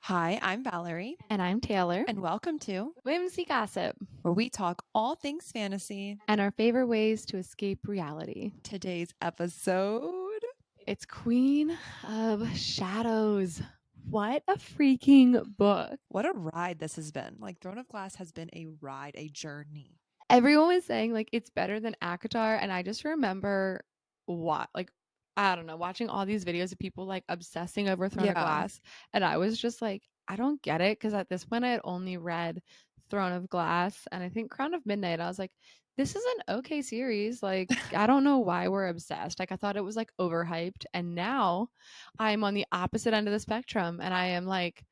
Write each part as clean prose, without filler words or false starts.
Hi, I'm Valerie, And I'm Taylor. and welcome to Whimsy Gossip. where we talk all things fantasy. And our favorite ways to escape reality. Today's episode. It's Queen of Shadows. What a freaking book. What a ride this has been. Like, Throne of Glass has been a ride, a journey. Everyone was saying like it's better than Akatar. And I just remember I don't know, watching all these videos of people like obsessing over Throne of Yeah. Glass. And I was just like, I don't get it. Cause at this point I had only read Throne of Glass and I think Crown of Midnight. I was like, this is an okay series. Like, I don't know why we're obsessed. Like, I thought it was like overhyped. And now I'm on the opposite end of the spectrum and I am like,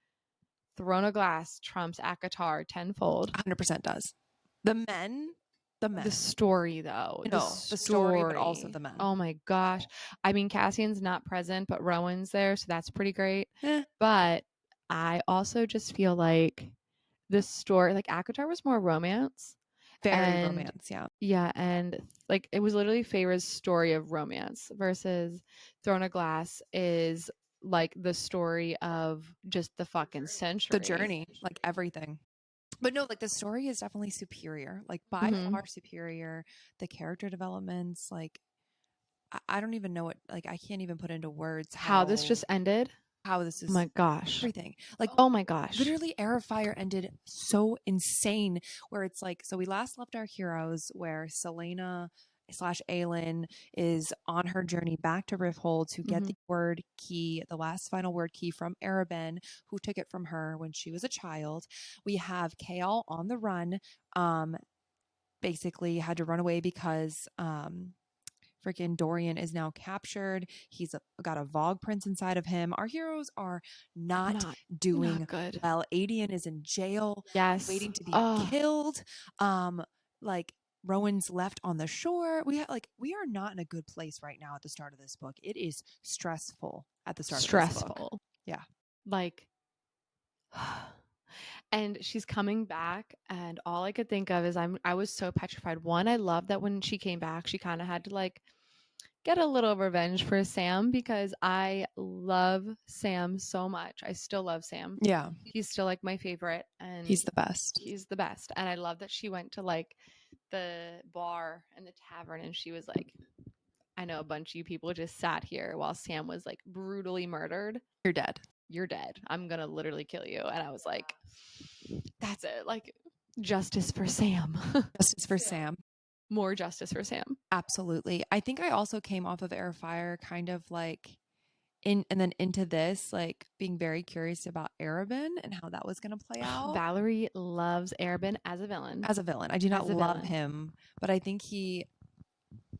Throne of Glass trumps Akatar tenfold. 100% does. The men. The story, though. The story, but also the men. Oh my gosh. I mean, Cassian's not present, but Rowan's there, so that's pretty great. Eh, But I also just feel like the story, like Akatar was more romance. very And romance, yeah. yeah, and like it was literally Feyre's story of romance versus Throne of Glass is like the story of just the fucking century. The journey, like everything. But no, like the story is definitely superior, like by Mhm. far superior. The character developments, like I don't even know what, like I can't even put into words How this just ended. how this Oh is my gosh. everything. Like Oh my gosh. literally Air of Fire ended so insane where it's like, so we last left our heroes where Selena slash Aelin is on her journey back to Rifthold to get the word key, the last final word key from Arabin, who took it from her when she was a child. We have Kael on the run, basically had to run away because freaking Dorian is now captured. He's got a Vogue prince inside of him. Our heroes are not doing not good. well. Adian is in jail, Yes. waiting to be killed. Like Rowan's left on the shore. We are not in a good place right now at the start of this book. It is stressful at the start of this book. Yeah. Like and she's coming back and all I could think of is I was so petrified. One, I love that when she came back, she kind of had to like get a little revenge for Sam because I love Sam so much. I still love Sam. Yeah. He's still like my favorite and He's the best. He's the best. And I love that she went to like the bar and the tavern and she was like, I know a bunch of you people just sat here while Sam was like brutally murdered. You're dead. You're dead. I'm going to literally kill you. And I was like, that's it. Like, justice for Sam. Justice for Sam. More justice for Sam. Absolutely. I think I also came off of Air of Fire kind of like and then into this, like being very curious about Arabin and how that was going to play out. Valerie loves Arabin as a villain. As a villain. I do not love him, but I think I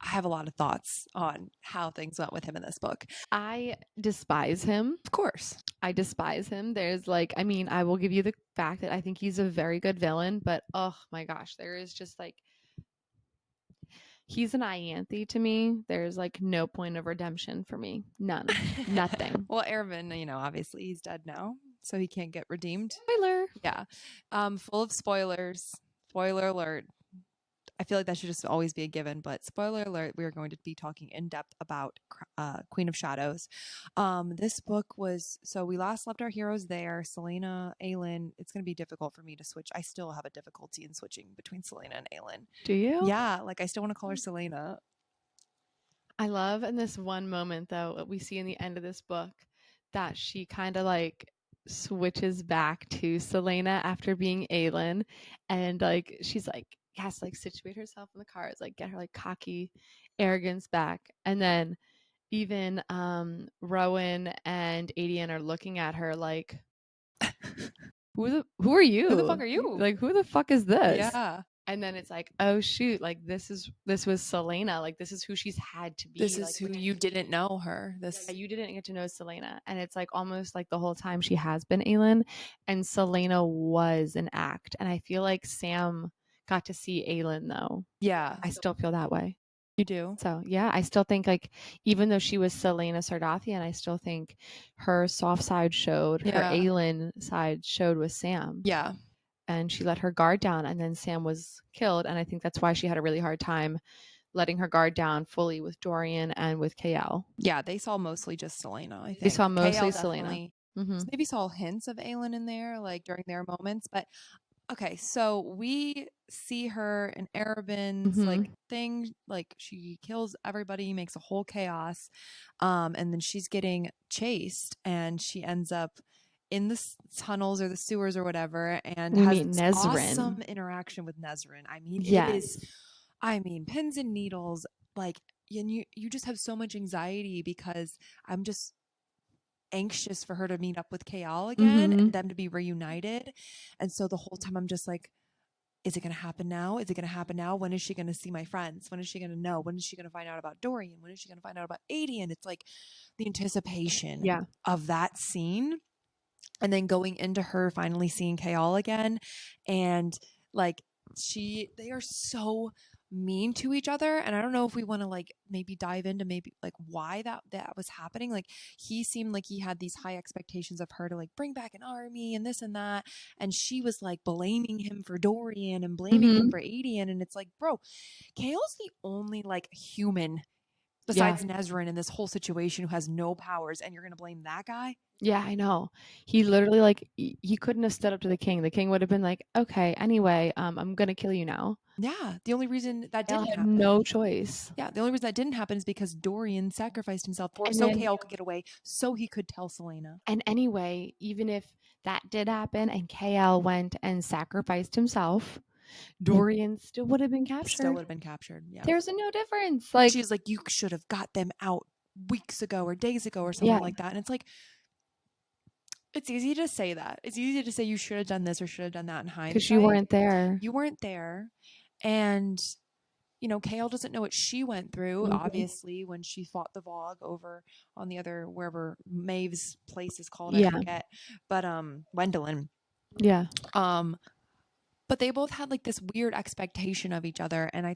have a lot of thoughts on how things went with him in this book. I despise him. Of course. I despise him. There's like, I mean, I will give you the fact that I think he's a very good villain, but oh my gosh, there is just like, he's an Ianthe to me. There's like no point of redemption for me. None. Nothing. Well, Arabin, obviously he's dead now, so he can't get redeemed. Spoiler. Yeah. Full of spoilers. Spoiler alert. I feel like that should just always be a given, but spoiler alert, we are going to be talking in depth about Queen of Shadows. This book was, so we last left our heroes there. Selena, Aelin, it's going to be difficult for me to switch. I still have a difficulty in switching between Selena and Aelin. Do you? Yeah, like I still want to call her Selena. I love in this one moment, though, what we see in the end of this book, that she kind of like switches back to Selena after being Aelin. And like, she's like, has to like situate herself in the cars, like get her like cocky arrogance back. And then even Rowan and Adian are looking at her like, who are you? Who the fuck are you? Like, who the fuck is this? Yeah. And then it's like, oh shoot, like this was Selena, like this is who she's had to be. This is like, who you didn't know her. You didn't get to know Selena. And it's like almost like the whole time she has been Aelin and Selena was an act. And I feel like Sam got to see Aelin though. Yeah. I still feel that way. You do? So yeah, I still think like even though she was Selena Sardathian, I still think her soft side showed, her Aelin side showed with Sam. Yeah. And she let her guard down and then Sam was killed. And I think that's why she had a really hard time letting her guard down fully with Dorian and with Kael. Yeah, they saw mostly just Selena, I think. They saw mostly Selena. Mhm. maybe saw hints of Aelin in there, like during their moments. But okay, so we see her in Arabin's like Mhm. thing, like she kills everybody, makes a whole chaos, and then she's getting chased, and she ends up in the tunnels or the sewers or whatever, and We has meet this awesome Nezrin. interaction with Nezrin. I mean, it is, Yes. I mean, pins and needles, like, and you just have so much anxiety because I'm just anxious for her to meet up with Kale again and Mhm. them to be reunited. And so the whole time I'm just like, is it going to happen now? Is it going to happen now? When is she going to see my friends? When is she going to know? When is she going to find out about Dorian? When is she going to find out about Adian? It's like the anticipation Yeah. of that scene, and then going into her finally seeing Kale again, and like they are so mean to each other. And I don't know if we want to like maybe dive into maybe like why that was happening. Like he seemed like he had these high expectations of her to like bring back an army and this and that, and she was like blaming him for Dorian and blaming him Mhm. for Adian. And it's like, bro, Kale's the only like human Yeah. besides Nezrin in this whole situation who has no powers, and you're gonna blame that guy? Yeah, I know. He literally like he couldn't have stood up to the king. The king would have been like, "Okay, anyway, I'm gonna kill you now." Yeah, the only reason that Kale didn't had happen. no choice. Yeah, the only reason that didn't happen is because Dorian sacrificed himself for And so then Kale could get away, so he could tell Selena. and anyway, even if that did happen and KL went and sacrificed himself, Dorian still would have been Still captured. would have been captured. Yeah. There's no difference. Like, She's like, you should have got them out weeks ago or days ago or yeah, something like that. And it's like, it's easy to say that. It's easy to say you should have done this or should have done that in because you hindsight. weren't there. You weren't there. And Kale doesn't know what she went through, Mhm. obviously, when she fought the Vogue over on the other, wherever Maeve's place is called, I Yeah, forget. But Wendelin. yeah. Um, but they both had like this weird expectation of each other. And I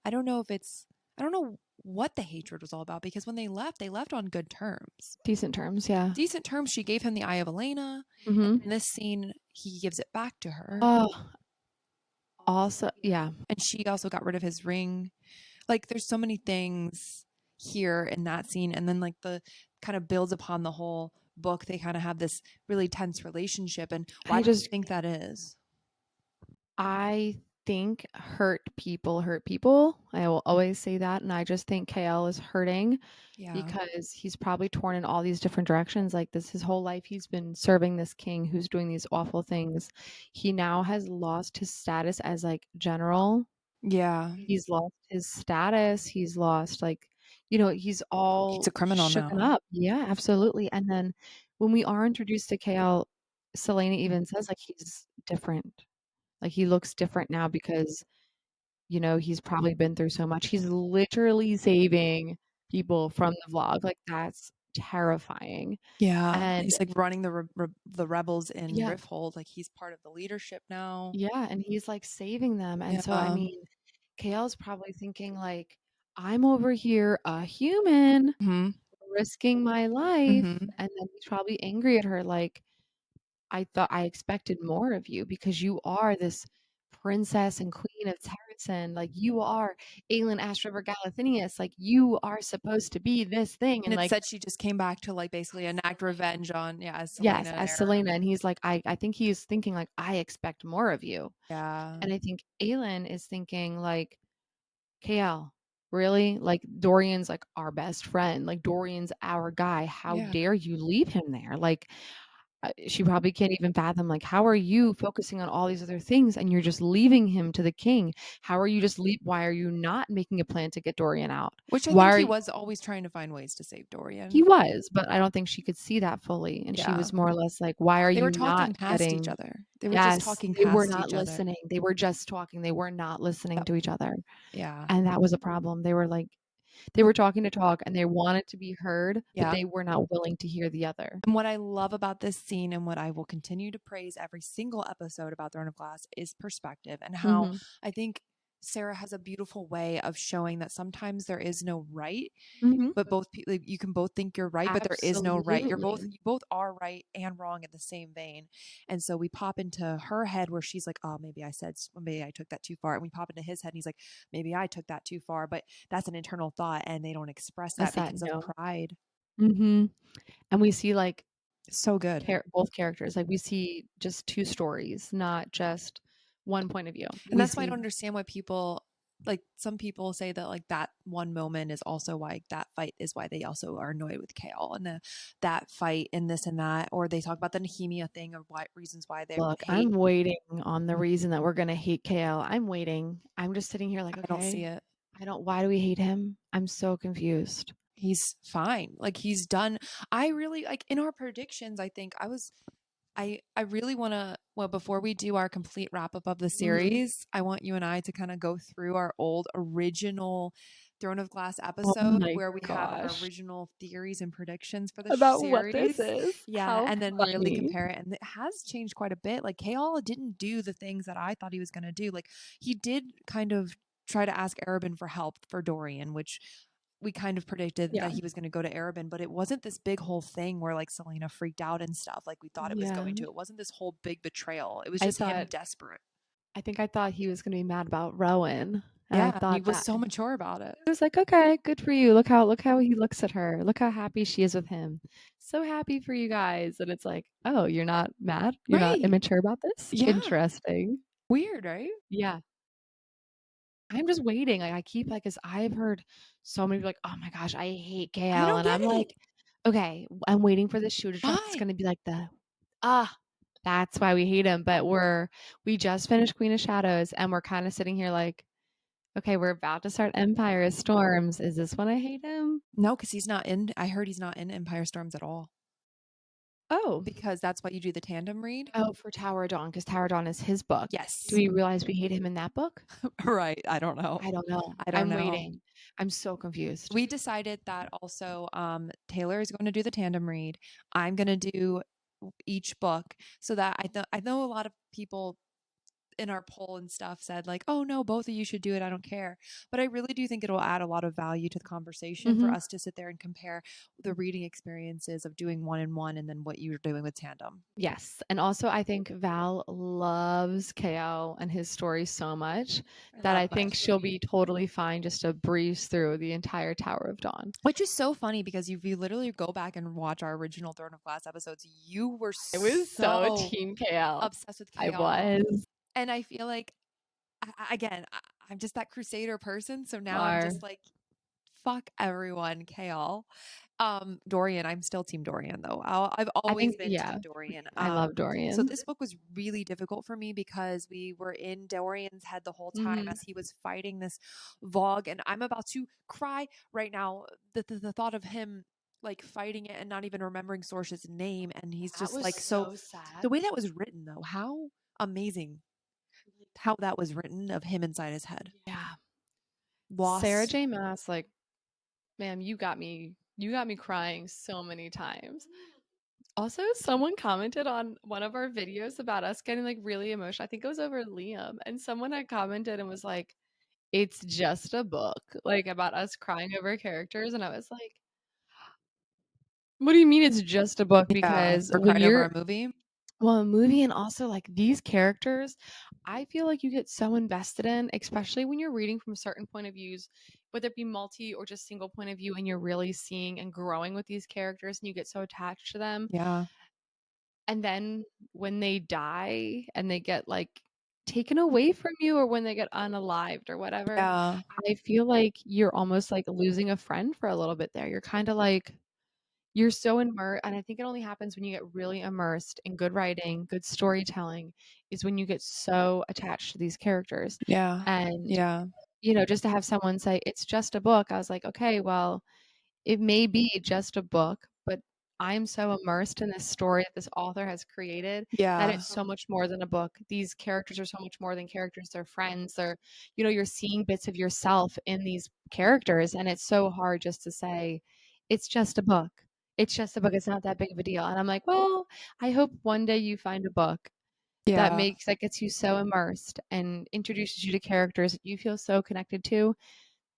don't know what the hatred was all about, because when they left on good terms. Decent terms, yeah. Decent terms. She gave him the Eye of Elena. And Mhm. in this scene, he gives it back to her. Oh, also, yeah. And she also got rid of his ring. Like there's so many things here in that scene, and then like the kind of builds upon the whole book. They kind of have this really tense relationship. And why I do you just think that is? I think hurt people. I will always say that, and I just think KL is hurting Yeah. because he's probably torn in all these different directions. Like this his whole life he's been serving this king who's doing these awful things. He now has lost his status as like general. Yeah. He's lost his status. He's lost like he's He's all a criminal shooken now. up. Yeah, absolutely. And then when we are introduced to KL, Selena even says like he's different. Like he looks different now because he's probably been through so much. He's literally saving people from the vlog. Like that's terrifying. Yeah. And He's like running the rebels in yeah, Rifthold. Like he's part of the leadership now. yeah, and he's like saving them. And so I Yeah. mean, Kale's probably thinking like I'm over here a human Hmm. risking my life, Hmm. and then he's probably angry at her like I thought I expected more of you because you are this princess and queen of Terrasen. Like you are Aelin Astraver Galathinius. Like you are supposed to be this thing. And And it like, said she just came back to like basically enact revenge on, yeah, Selena yes, and as Aaron. Selena. And he's like, I think he's thinking like, I expect more of you. Yeah. And I think Aelin is thinking like, KL, really? Like Dorian's like our best friend. Like Dorian's our guy. How Yeah. dare you leave him there? Like she probably can't even fathom like how are you focusing on all these other things and you're just leaving him to the king? How are you just leave why are you not making a plan to get Dorian out? Which I Why think are he you was always trying to find ways to save he Dorian. was, but I don't think she could see that fully, and she Yeah. was more or less like why are They were you not talking past each getting other. They were just yes, talking they were past not each other. listening. They were just talking. They were not listening Yep. to each other. Yeah. And that was a problem. They were like they were talking to talk and they wanted to be heard, but Yeah. they were not willing to hear the other. And what I love about this scene, and what I will continue to praise every single episode about Throne of Glass, is perspective, and how Mhm. I think Sarah has a beautiful way of showing that sometimes there is no right, Mhm. but both people, you can both think you're right, but there is no right. Absolutely. You both are right and wrong in the same vein. And so we pop into her head where she's like, oh, maybe I took that too far. And we pop into his head and he's like, maybe I took that too far. But that's an internal thought, and they don't express That's that that because of no. pride. Mhm. And we see like So good. both characters. Like we see just two stories, not just one point of view. And We that's why I see don't understand why people like some people say that like that one moment is also why that fight is why they also are annoyed with Kale and that fight and this and that, or they talk about the Nehemia thing of what reasons why they look, hate. I'm waiting on the reason that we're gonna hate KL. I'm waiting. I'm just sitting here like, I don't see okay, it. why do we hate him? I'm so confused. He's fine. Like he's done. I really like in our predictions. I think I was I really want to, well, before we do our complete wrap up of the Mhm. series, I want you and I to kind of go through our old original Throne of Glass Oh episode my where we have our gosh. original theories and predictions for the About what this series. is? Yeah, How and then really funny. compare it. And it has changed quite a bit. Like Kaol didn't do the things that I thought he was going to do. Like he did kind of try to ask Arabin for help for Dorian, which we kind of predicted Yeah. that he was going to go to Arabin, but it wasn't this big whole thing where like Selena freaked out and stuff like we thought it was Yeah. going to. It wasn't this whole big betrayal. It was I just him thought desperate. I thought he was gonna be mad about Rowan. And I Yeah, he thought was that so mature about it. I was like, okay, good for you. Look how he looks at her. Look how happy she is with him. So happy for you guys. And it's like, oh, you're not mad? You're not Right. immature about this? Yeah. Interesting. Weird, right? Yeah. I'm just waiting. Like I keep like, cause I've heard so many people like, oh my gosh, I hate I Kale. don't And get I'm like, it. okay, I'm waiting for the shoe to drop. It's Why? gonna be like ah, that's why we hate him. But we just finished Queen of Shadows and we're kind of sitting here like, okay, we're about to start Empire of Storms. Is this when I hate him? No, because he's not in. I heard he's not in Empire Storms at all Oh, because that's what you do the tandem read. oh, for Tower of Dawn, because Tower of Dawn is his book. Do Yes. we realize we hate him in that book? Right. I don't know. I don't know. I don't I'm know. waiting. I'm so confused. We decided that also Taylor is going to do the tandem read. I'm going to do each book so that I know a lot of people in our poll and stuff said like, "Oh no, both of you should do it. I don't care." But I really do think it'll add a lot of value to the conversation for Mhm. us to sit there and compare the reading experiences of doing one and one and then what you're doing with tandem. Yes, and also I think Val loves KO and his story so much I that love I think she'll mystery. be totally fine just to breeze through the entire Tower of Dawn. Which is so funny because if you literally go back and watch our original Throne of Glass episodes, you were I was so so team KL. obsessed with I Kale. was. And I feel like again, I'm just that crusader person. So now I'm Are. just like, fuck everyone, Kale. Dorian, I'm still Team Dorian though. I've I always think, been yeah, Team Dorian. I love So Dorian. this book was really difficult for me because we were in Dorian's head the whole time Mhm. as he was fighting this Vogue, and I'm about to cry right now. The thought of him like fighting it and not even remembering Sorce's name, and he's That just was like so. so sad. The way that was written though, how amazing how that was written of him inside his head. Yeah. Sarah Lost. J. Maas, like, ma'am, you got me crying so many times. Also, someone commented on one of our videos about us getting like really emotional. I think it was over Liam, and someone had commented and was like, "It's just a book," like about us crying over characters, and I was like, "What do you mean it's just a book?" Yeah. Because Or when cried over you're a movie. well, a movie and also like these characters, I feel like you get so invested in, especially when you're reading from certain point of views, whether it be multi or just single point of view, and you're really seeing and growing with these characters and you get so attached to them. Yeah. And then when they die and they get like taken away from you or when they get unalived or whatever, Yeah. I feel like you're almost like losing a friend for a little bit there. You're kind of like, you're so immersed, and I think it only happens when you get really immersed in good writing, good storytelling, is when you get so attached to these characters. Yeah. And, Yeah. just to have someone say, it's just a book, I was like, okay, well, it may be just a book, but I'm so immersed in this story that this author has created that Yeah. it's so much more than a book. These characters are so much more than characters. They're friends. You're seeing bits of yourself in these characters. And it's so hard just to say, it's just a book. It's just a book. It's not that big of a deal. And I'm like, well, I hope one day you find a book Yeah. that gets you so immersed and introduces you to characters that you feel so connected to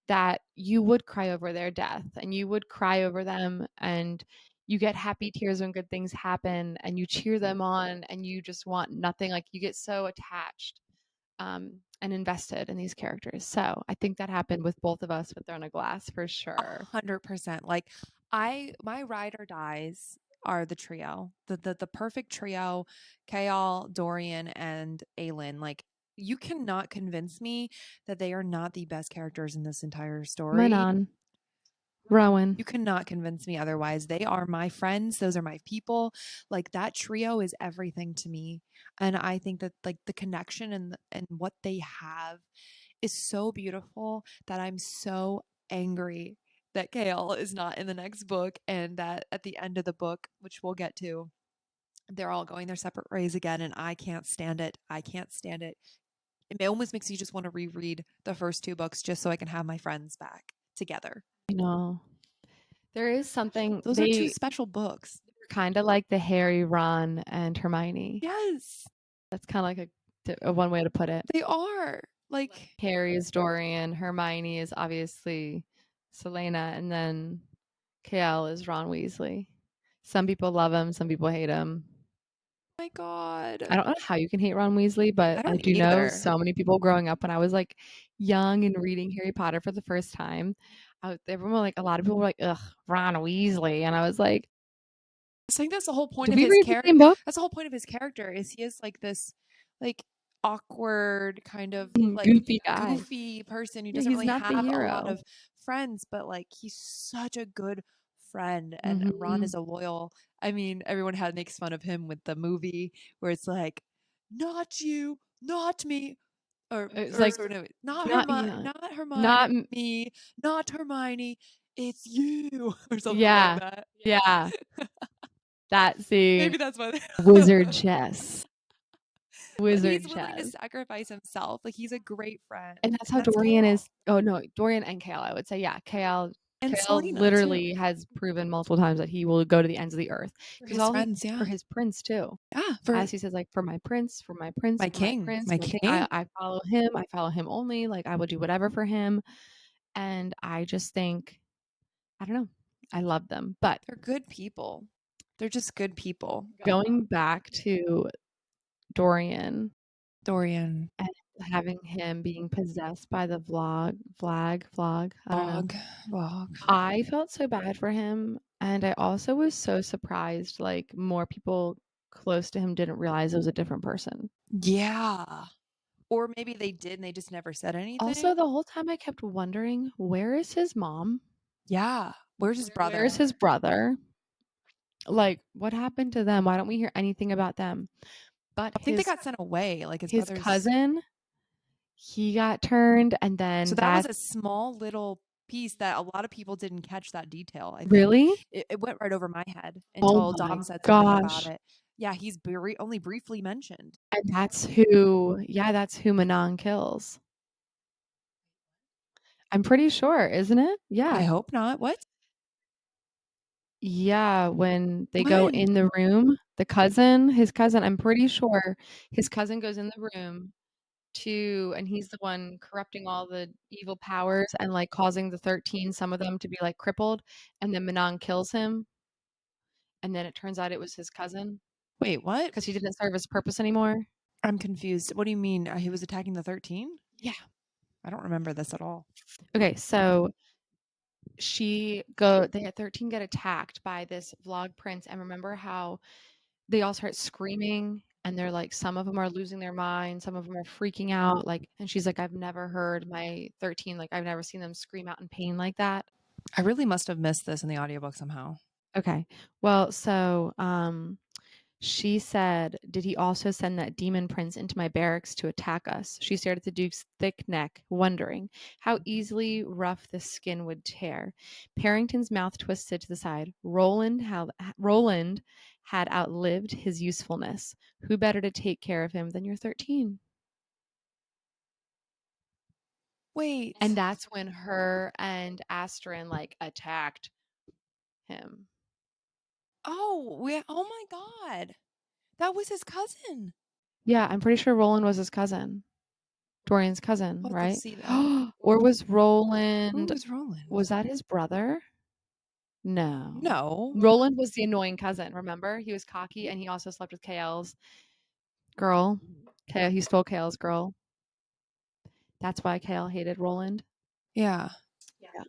that you would cry over their death and you would cry over them and you get happy tears when good things happen and you cheer them on and you just want nothing like you get so attached and invested in these characters. So I think that happened with both of us with Throne of Glass for sure. 100%. Like my rider dies. are the trio, the perfect trio, Kale, Dorian, and Aelin. Like, you cannot convince me that they are not the best characters in this entire story. Manon, Rowan. You cannot convince me otherwise. They are my friends. Those are my people. Like, that trio is everything to me. And I think that like the connection and what they have is so beautiful that I'm so angry that Kale is not in the next book, and that at the end of the book, which we'll get to, they're all going their separate ways again, and I can't stand it. I can't stand it. It almost makes me just want to reread the first two books just so I can have my friends back together. I know. There is something Those are two they special books. kind of like the Harry, Ron, and Hermione. Yes, That's kind of like a one way to put it. they are. Like, Harry is Dorian, Hermione is obviously Selena, and then KL is Ron Weasley. Some people love him, some people hate him. my God. I don't know how you can hate Ron Weasley, but I I don't do know either. so many people growing up when I was like young and reading Harry Potter for the first time. Everyone like a lot of people were like, "Ugh, Ron Weasley," and I was like, I think that's the whole point "Did of we his read the character. same book?" That's the whole point of his character is he is like this, like, awkward kind of like Goofy guy. goofy person who Yeah, doesn't he's really not the have a lot hero. of friends, but like he's such a good friend. And Ron Mhm. is a loyal. I mean, everyone had makes fun of him with the movie where it's like, not you, not me, It's or like sort of not yeah, not not Hermione, me, not Hermione, it's you, or something like yeah, that. yeah. That scene, Maybe that's why. wizard chess, But wizard he's willing to chess, sacrifice himself. Like, he's a great friend, and that's and how that's Dorian is. Kale Oh no, Dorian and Kale, I would say, yeah, and Kale Selena too literally has proven multiple times that he will go to the ends of the earth for because his all he friends. for Yeah, his prince too. yeah, for As he says, like for my prince, for my prince, my for my king, prince, my my king. king. I follow him. I follow him only. Like I would do whatever for him. And I just think, I don't know, I love them. But They're good people. They're just good people. going back to Dorian Dorian, and having him being possessed by the vlog, I don't know. Vog, Vog. I felt so bad for him, and I also was so surprised, like, more people close to him didn't realize it was a different person. Yeah, or maybe they did and they just never said Also, anything. the whole time I kept wondering, where is his mom? Yeah, where's his Where's brother? his brother? Like, what happened to them? Why don't we hear anything about them? But I think they got sent away. Like, his his brother's. cousin, he got turned, and So then that was that a small little piece that a lot lot of people didn't catch that detail, I think. really? It went right over my head Oh until my Dom said something about gosh. it. Yeah, he's only briefly mentioned. And that's who, yeah, that's who Manon kills. I'm pretty sure, isn't it? I Yeah. hope not. What? Yeah, when they go When? in the room, his cousin, I'm pretty sure his cousin goes in the room and he's the one corrupting all the evil powers and like causing the 13, some of them to be like crippled, and then Manon kills him, and then it turns out it was his cousin Wait, what? because he didn't serve his purpose anymore. I'm confused. What do you mean? He was attacking the 13? Yeah. I don't remember this at all. Okay, so they had 13 get attacked by this vlog prince, and remember how they all start screaming and they're like some of them are losing their mind, some of them are freaking out, like, and she's like, I've never heard my 13, like I've never seen them scream out in pain like that. I really must have missed this in the audiobook somehow. Okay, well, so she said, did he also send that demon prince into my barracks to attack us? She stared at the duke's thick neck, wondering how easily rough the skin would tear. Parrington's mouth twisted to the side. Roland had outlived his usefulness. Who better to take care of him than your 13? And Wait. that's when her and Astrid like attacked him. Oh my God. That was his cousin. Yeah, I'm pretty sure Roland was his cousin. Dorian's cousin, I'll have to right? see that. Or was Who Roland, was Roland? was that his brother? No. No. Roland was the annoying cousin, remember? He was cocky and he also slept with KL's girl. He stole KL's girl. That's why KL hated Roland. Yeah. Yeah.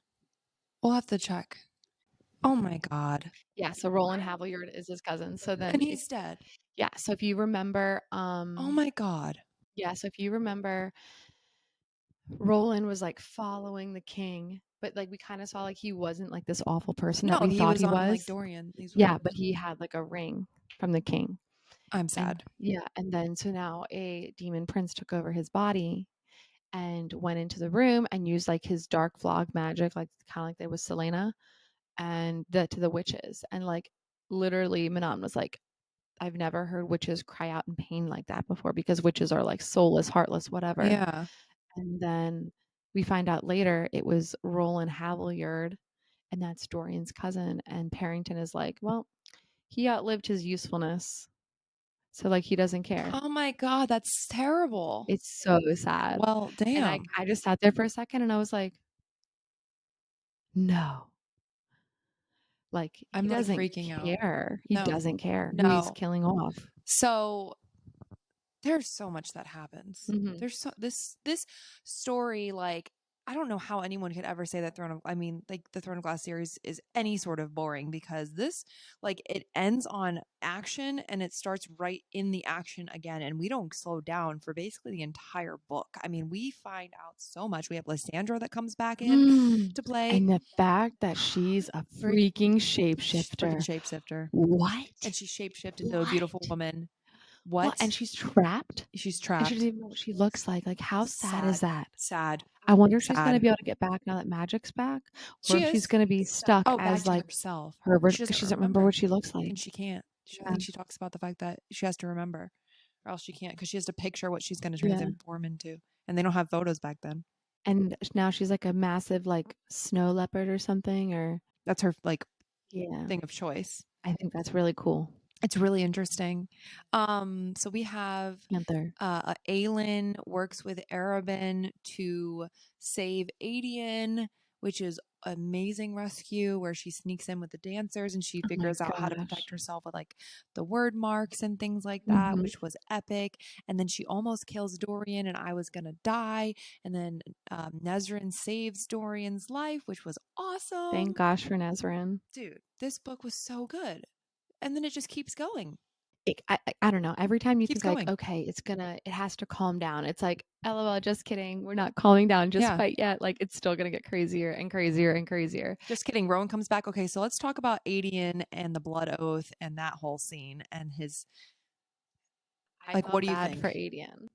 We'll have to check. Oh my God. Yeah, so Roland Haviljard is his cousin. So then And if he's dead. yeah, so if you remember, Oh my God. yeah, so if you remember, Roland was like following the king, but like we kind of saw like he wasn't like this awful person that No, we he thought was he on like was. Dorian. These Yeah, but waters. he had like a ring from the king. I'm And sad. yeah, and then so now a demon prince took over his body and went into the room and used like his dark flog magic, like kind of like they was Selena, and that to the witches. And like literally Manon was like, I've never heard witches cry out in pain like that before because witches are like soulless, heartless, whatever. Yeah. And then we find out later it was Roland Haviljard, and that's Dorian's cousin. And Parrington is like, well, he outlived his usefulness. So like he doesn't care. Oh my God, that's terrible. It's so sad. Well, And I, damn. I just sat there for a second and I was like, no. Like he I'm like doesn't freaking out. care. He No, doesn't care who he's no. killing off. So there's so much that happens. Hmm. There's so this story, like, I don't know how anyone could ever say that like the Throne of Glass series is any sort of boring, because this, like, it ends on action and it starts right in the action again, and we don't slow down for basically the entire book. I mean, we find out so much. We have Lysandra that comes back in to play. And the fact that she's a Freak freaking freaking shapeshifter. shapeshifter. And What? she shapeshifted into a beautiful What? woman. What? What? And she's trapped? She's And she trapped. doesn't even know what she looks like. Like, how sad is Sad. that? Sad. I wonder if she's going to Sad. be able to get back now that magic's back, or She if she's is. going to be stuck Oh, back as to like herself. her, She because doesn't she doesn't remember remember. what she looks like. And she can't. I Yeah. think she talks about the fact that she has to remember, or else she can't, because she has to picture what she's going to Yeah. transform into. And they don't have photos back then. And now she's like a massive like snow leopard or something, or That's her, like, yeah. thing of choice. I think that's really cool. It's really interesting. So we have Panther. Aelin works with Arabin to save Adian, which is amazing rescue, where she sneaks in with the dancers and she Oh my figures out how to gosh. protect herself with like the word marks and things like that, Hmm. which was epic. And then she almost kills Dorian, and I was gonna die. And then Nezrin saves Dorian's life, which was awesome. Thank gosh for Nazarene. Dude, this book was so good. And then it just keeps going. I don't know. Every time you Keeps think like, going. okay, it has to calm down. It's like, LOL, just kidding. We're not calming down just Yeah. quite yet. Like it's still gonna get crazier and crazier and crazier. Just kidding. Rowan comes back. Okay, so let's talk about Adian and the blood oath and that whole scene and his, I like, what felt do you bad for think? Adian.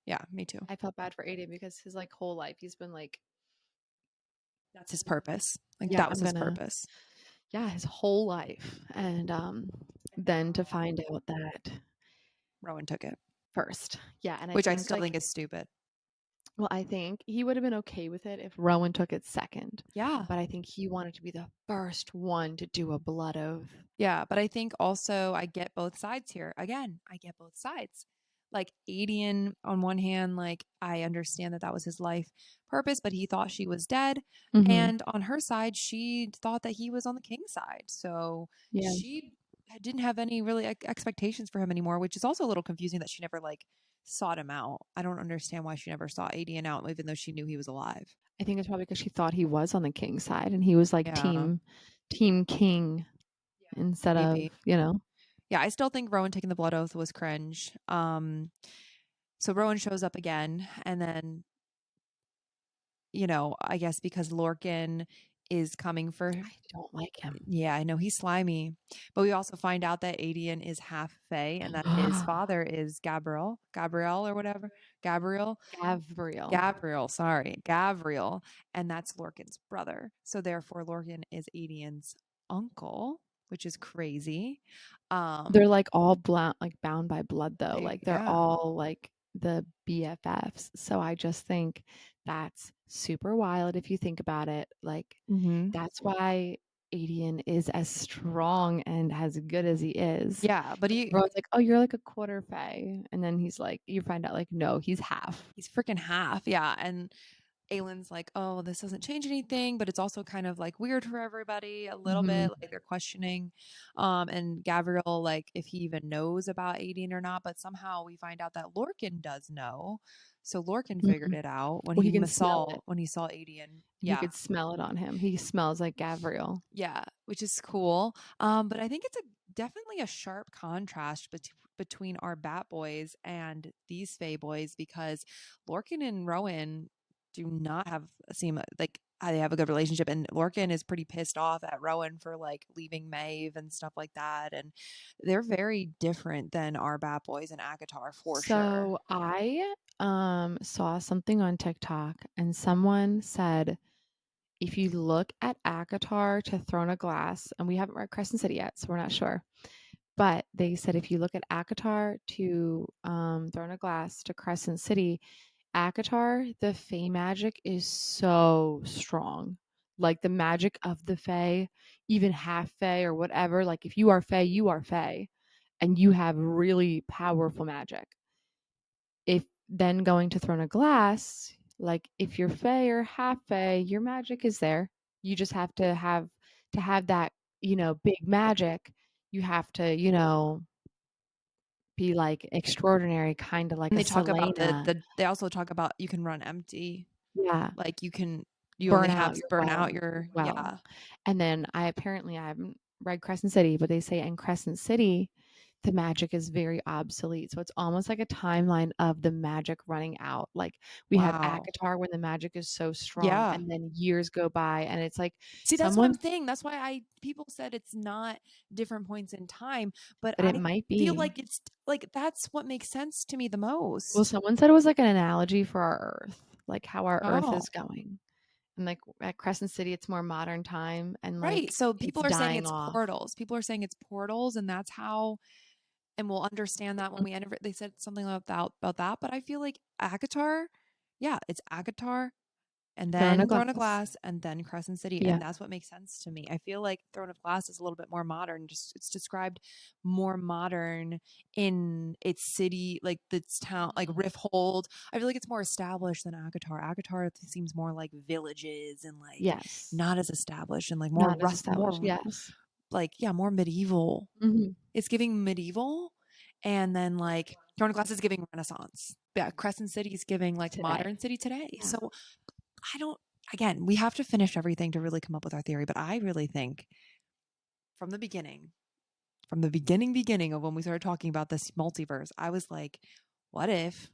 Yeah, me too. I felt bad for Adian because his like whole life he's been like, That's his purpose. Like, yeah, that was his purpose. yeah, his whole life. And then to find out that Rowan took it, first. Yeah, and I which I think still like, think is stupid. well, I think he would have been okay with it if Rowan took it second. Yeah. But I think he wanted to be the first one to do a blood oath. Yeah, but I think also I get both sides here. Again, I get both sides. Like, Adian, on one hand, like, I understand that that was his life purpose, but he thought she was dead. Mm-hmm. And on her side, she thought that he was on the king's side. So Yeah. she didn't have any really expectations for him anymore, which is also a little confusing that she never, like, sought him out. I don't understand why she never sought Adian out, even though she knew he was alive. I think it's probably because she thought he was on the king's side and he was like Yeah, team king instead of, maybe. you know. Yeah, I still think Rowan taking the blood oath was cringe. So Rowan shows up again, and then, I guess because Lorcan is coming for. I don't like him. Yeah, I know he's slimy, but we also find out that Adian is half Fae, and that his father is Gabriel or whatever, Gabriel. Gavriel, and that's Lorcan's brother. So therefore, Lorcan is Adian's uncle, which is crazy. They're like all bound by blood though. Like they're Yeah. all like the BFFs. So I just think that's super wild if you think about it. Like Mm-hmm. that's why Adian is as strong and as good as he is. Yeah, but Everyone's like, "Oh, you're like a quarter Fae," and then he's like, you find out like, no, he's half. he's freaking half. Yeah, and Aylin's like, oh, this doesn't change anything, but it's also kind of like weird for everybody a little Mm-hmm. bit. Like, they're questioning, and Gabriel, like, if he even knows about Aideen or not. But somehow we find out that Lorcan does know. So Lorcan figured Mhm. it out when Well, he he can smell it. saw Adian. He Yeah. could smell it on him. He smells like Gavriel. Yeah, which is cool. But I think it's a definitely a sharp contrast between our Bat Boys and these Fae Boys because Lorcan and Rowan do not have seem like they have a good relationship, and Lorcan is pretty pissed off at Rowan for like leaving Maeve and stuff like that, and they're very different than our Bat Boys and Akatar for sure. So I saw something on TikTok and someone said if you look at Akatar to Throne of Glass, and we haven't read Crescent City yet, so we're not sure. But they said if you look at Akatar to Throne of Glass to Crescent City, Akatar, the Fae magic is so strong. Like the magic of the Fae, even half Fae or whatever. Like if you are Fae, you are Fae, and you have really powerful magic. If then going to Throne of Glass, like if you're Fae or half Fae, your magic is there. You just have to have that, big magic. You have to, be like extraordinary, kind of like And a they talk about Selena. they also talk about you can run empty. Yeah. Like you only Burn have out your burn out well your well. And then I haven't read Crescent City, but they say in Crescent City, the magic is very obsolete. So it's almost like a timeline of the magic running out. Like we have Wow. Akatar when the magic is so strong, Yeah. and then years go by, and it's like See, that's what I'm someone, saying. That's why I people said it's not different points in time, but but it I might feel be. like it's like that's what makes sense to me the Well, most. someone said it was like an analogy for our Earth, like how our Earth Oh. is going. And like at Crescent City, it's more modern time, and Right. like So it's people are saying dying it's off. portals. People are saying it's portals and that's how and we'll understand that when we enter. They said something about that, but I feel like Akatar, yeah, it's Akatar and Throne of then Throne of Glass. Glass, and then Crescent City, Yeah. and that's what makes sense to me. I feel like Throne of Glass is a little bit more modern. Just it's described more modern in its city, like its town, like Mhm. Rifthold. I feel like it's more established than Akatar. Akatar seems more like villages and like Yes. not as established and like more Not as rust, established. more Yes. like yeah, more medieval. Mhm. It's giving medieval, and then like Throne of Glass is giving Renaissance. Yeah, Crescent City is giving like Today. modern city today. Yeah. So I don't, again, we have to finish everything to really come up with our theory, but I really think from the beginning, beginning of when we started talking about this multiverse, I was like, what if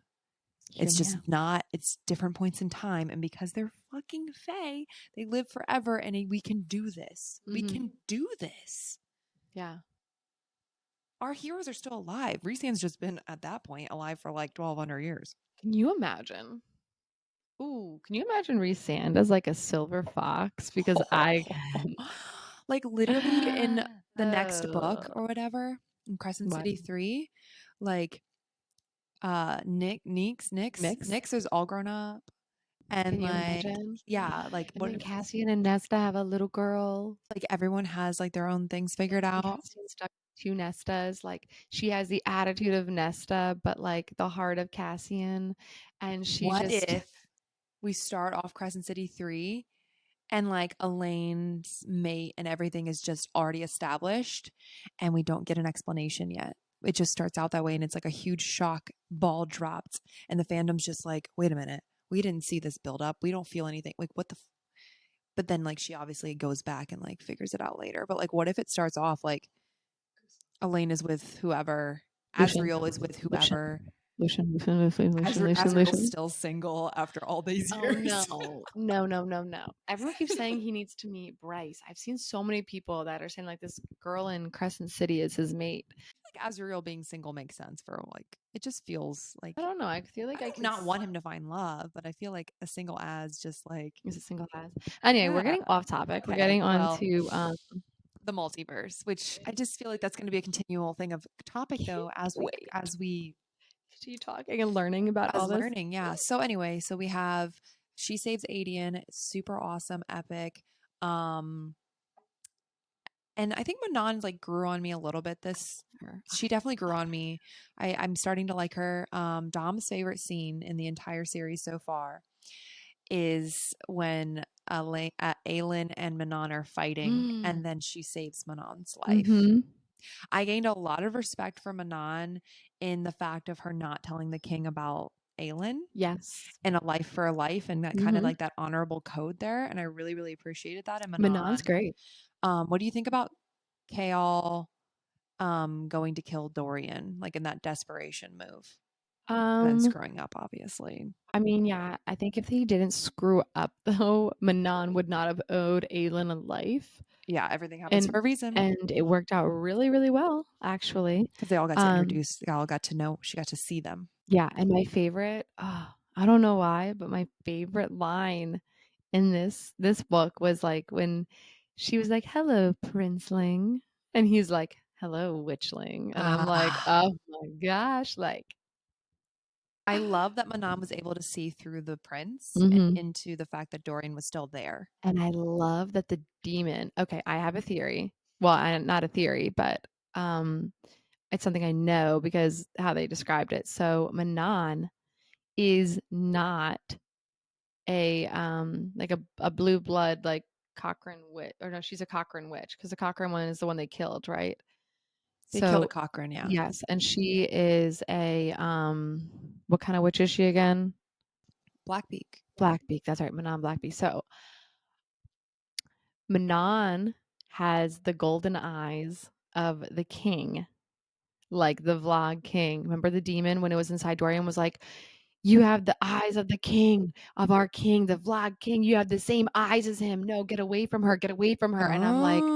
Hear it's me just out. not, it's different points in time. And because they're fucking Fae, they live forever and we can do this. We Mhm. can do this. Yeah. Our heroes are still alive. Rhysand's just been at that point alive for like 1,200 years. Can you imagine? Ooh, can you imagine Reese Sand as like a silver fox? Because I Like literally in can. the next book or whatever, in Crescent What? City 3, like Mix? Nix is all grown up and Can you like imagine? yeah, like And what then if Cassian and Nesta have a little girl. like everyone has like their own things figured And out? Cassian's stuck with two Nestas. Like she has the attitude of Nesta, but like the heart of Cassian. And she What just if we start off Crescent City 3 and like Elaine's mate and everything is just already established and we don't get an explanation yet. It just starts out that way and it's like a huge shock ball dropped and the fandom's just like, wait a minute, we didn't see this build up. We don't feel anything. Like what the but then like she obviously goes back and like figures it out later. But like what if it starts off like Elaine is with whoever, Lucian, Azriel is with Lucian, whoever, Lucian, Lucian, Lucian, Lucian, Lucian, Azriel's Lucian. still single after all these Oh years. no, no, no, no, no. Everyone keeps saying he needs to meet Bryce. I've seen so many people that are saying like this girl in Crescent City is his mate. Like Azriel being single makes sense for like it just feels I like don't know. I feel I like I don't could not want him to find love, but I feel like a single as just like use a single as. Anyway, we're yeah. getting off topic. We're Okay. getting on Well, to the multiverse, which I just feel like that's going to be a continual thing of topic can't though wait as we to talking and learning about as all this. learning. Yeah. So anyway, so we have she saves Adian, super awesome, epic. Um and I think Manon like grew on me a little bit this she definitely grew Love on me. I'm starting to like her. Dom's favorite scene in the entire series so far is when Aelin and Manon are her. fighting, and then she saves Manon's life. Mm-hmm. I gained a lot of respect for Manon in the fact of her not telling the king about Aelin Yes. and a life for a life, and that kind of Mm-hmm. like that honorable code there. And I really, really appreciated that in Manon's Manon. great. What do you think about Kaol going to kill Dorian, like in that desperation move? And then Um, screwing up, obviously. I mean, yeah, I think if he didn't screw up though, Manon would not have owed Aelin a life. Yeah, everything happens And for a reason. and it worked out really, really well, actually. Because they all got to Um, introduce, they all got to know, she got to see them. yeah, and my favorite, I don't know why, but my favorite line in this book was like when she was like, "Hello, princeling," and he's like, "Hello, witchling," and I'm like, Ah, "Oh my gosh!" Like, I love that Manon was able to see through the prince and hmm into the fact that Dorian was still there. and I love that the demon. Okay, I have a theory. Well, not a theory, but um, it's something I know because how they described it. So Manon is not a like a blue blood like Cochrane witch, or no, she's a Cochrane witch because the Cochrane one is the one they killed, right? They killed a So Cochrane, yeah. yes, and she is a what kind of witch is she again? Blackbeak. Blackbeak. That's right, Manon Blackbeak. So Manon has the golden eyes of the king, like the vlog king. Remember the demon when it was inside Dorian was like, "You have the eyes of the king, of our king, the vlog king. You have the same eyes as him. No, get away from her. Get away from her." And I'm like,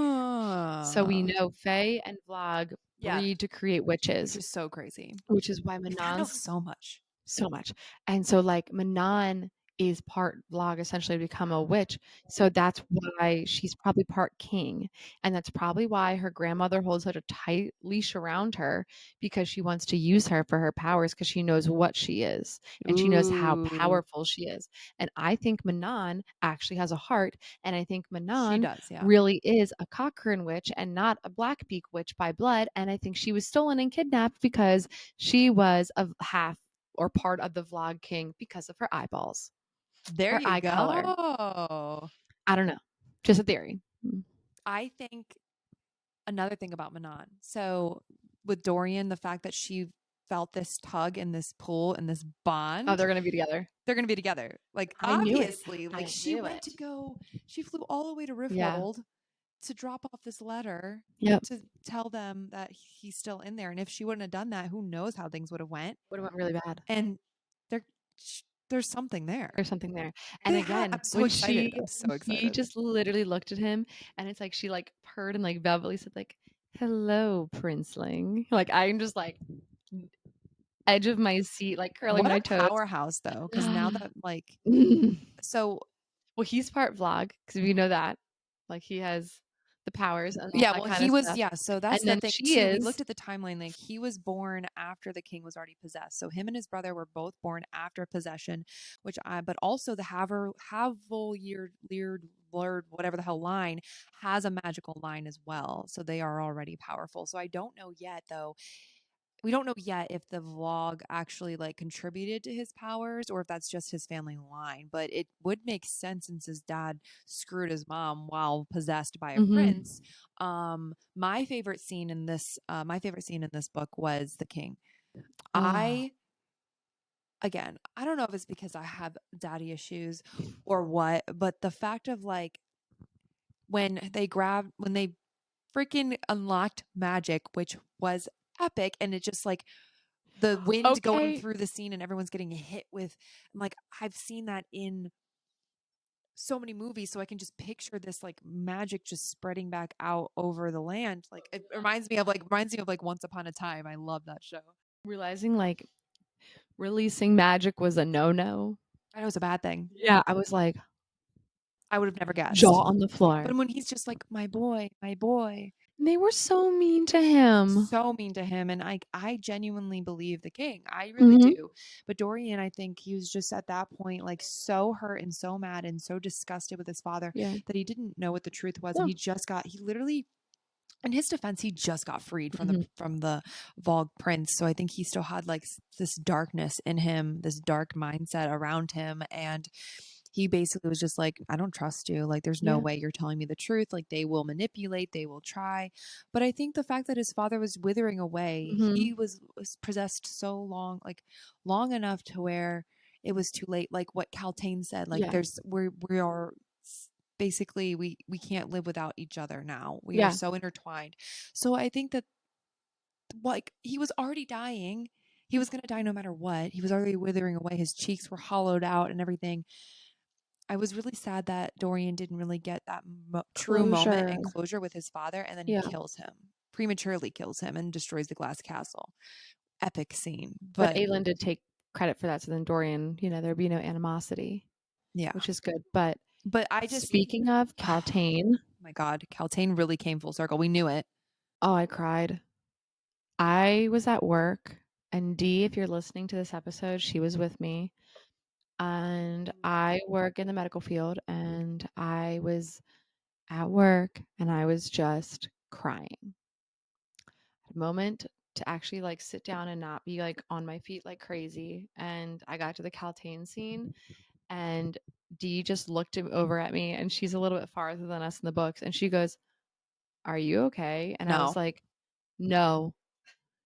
so we Oh, know Fae and vlog yeah, breed to create which witches, is so crazy. which is why We found out Manon's so much. so much. And so like Manon is part vlog essentially to become a witch. So that's why she's probably part king. And that's probably why her grandmother holds such a tight leash around her because she wants to use her for her powers because she knows what she is and she knows how Ooh, powerful she is. And I think Manon actually has a heart. And I think she Manon does, yeah. really is a Cochrane witch and not a Blackbeak witch by blood. And I think she was stolen and kidnapped because she was of half or part of the vlog king because of her eyeballs, There her you eye color. go. I don't know. Just a theory. I think another thing about Manon. So with Dorian, the fact that she felt this tug and this pull and this Oh, bond, they're gonna be together. they're going to be together. Like, I knew it. obviously, like I she knew went it. to go, she flew all the way to Yeah. Rifthold to drop off this letter Yep. to tell them that he's still in there. And if she wouldn't have done that, who knows how things would have went. Would have went really bad. And there, there's something there. There's something there. And again, I'm so when excited. she I'm so when he excited. just literally looked at him and it's like she like purred and like velvetly said like, "Hello, princeling." Like I'm just like edge of my seat, like curling What my a toes. powerhouse, though. Because now that, like, Well, so he's part vlog because we know that. Like he has the powers and all yeah, that well, kind he of was, stuff. yeah. So And that's the then thing she too. We is looked at the timeline. Like he was born after the king was already possessed. So him and his brother were both born after possession, but also the Havel Leard, Blurred, whatever the hell line has a magical line as well. So they are already powerful. So I don't know yet though, we don't know yet if the vlog actually like contributed to his powers or if that's just his family line, but it would make sense since his dad screwed his mom while possessed by a mhm. prince. My favorite scene in this book was the king. Oh, I Again, I don't know if it's because I have daddy issues or what, but the fact of like when they freaking unlocked magic, which was epic, and it just like the wind going okay. through the scene and everyone's getting hit with, I'm like, I've seen that in so many movies, so I can just picture this like magic just spreading back out over the land. Like it reminds me of like Once Upon a Time. I love that show. Realizing like releasing magic was a no-no. I know it's a bad thing. Yeah, I was like I would have never jaw guessed. on the floor. But when he's just like, my boy, And they were so mean to him. so mean to him, and I genuinely believe the king. I really Mhm. do. But Dorian, I think he was just at that point like so hurt and so mad and so disgusted with his father Yeah. that he didn't know what the truth was, and No. he literally, in his defense, he just got freed Mhm. from the Vogue prince. So I think he still had like this darkness in him, this dark mindset around him, and he basically was just like, I don't trust you. Like, there's no Yeah. way you're telling me the truth. Like, they will manipulate, they will try. But I think the fact that his father was withering away, Mhm. he was possessed so long, like long enough to where it was too late. Like what Caltaine said, like Yeah. we are basically we can't live without each other now. We are Yeah. so intertwined. So I think that like he was already dying. He was going to die no matter what. He was already withering away. His cheeks were hollowed out and everything. I was really sad that Dorian didn't really get that true moment Closure. and closure with his father, and then he Yeah. kills him, prematurely kills him, and destroys the glass castle. Epic scene, But but Aelin did take credit for that, so then Dorian, there'd be no animosity, yeah. which is good. But But I just, speaking of oh Caltaine, my God, Caltaine really came full circle. We knew it. oh, I cried. I was at work, and Dee, if you're listening to this episode, she was with me. And I work in the medical field, and I was at work and I was just crying. A moment to actually like sit down and not be like on my feet like crazy. And I got to the Caltaine scene, and Dee just looked over at me, and she's a little bit farther than us in the books, and she goes, "Are you okay?" And I was No. like, "No,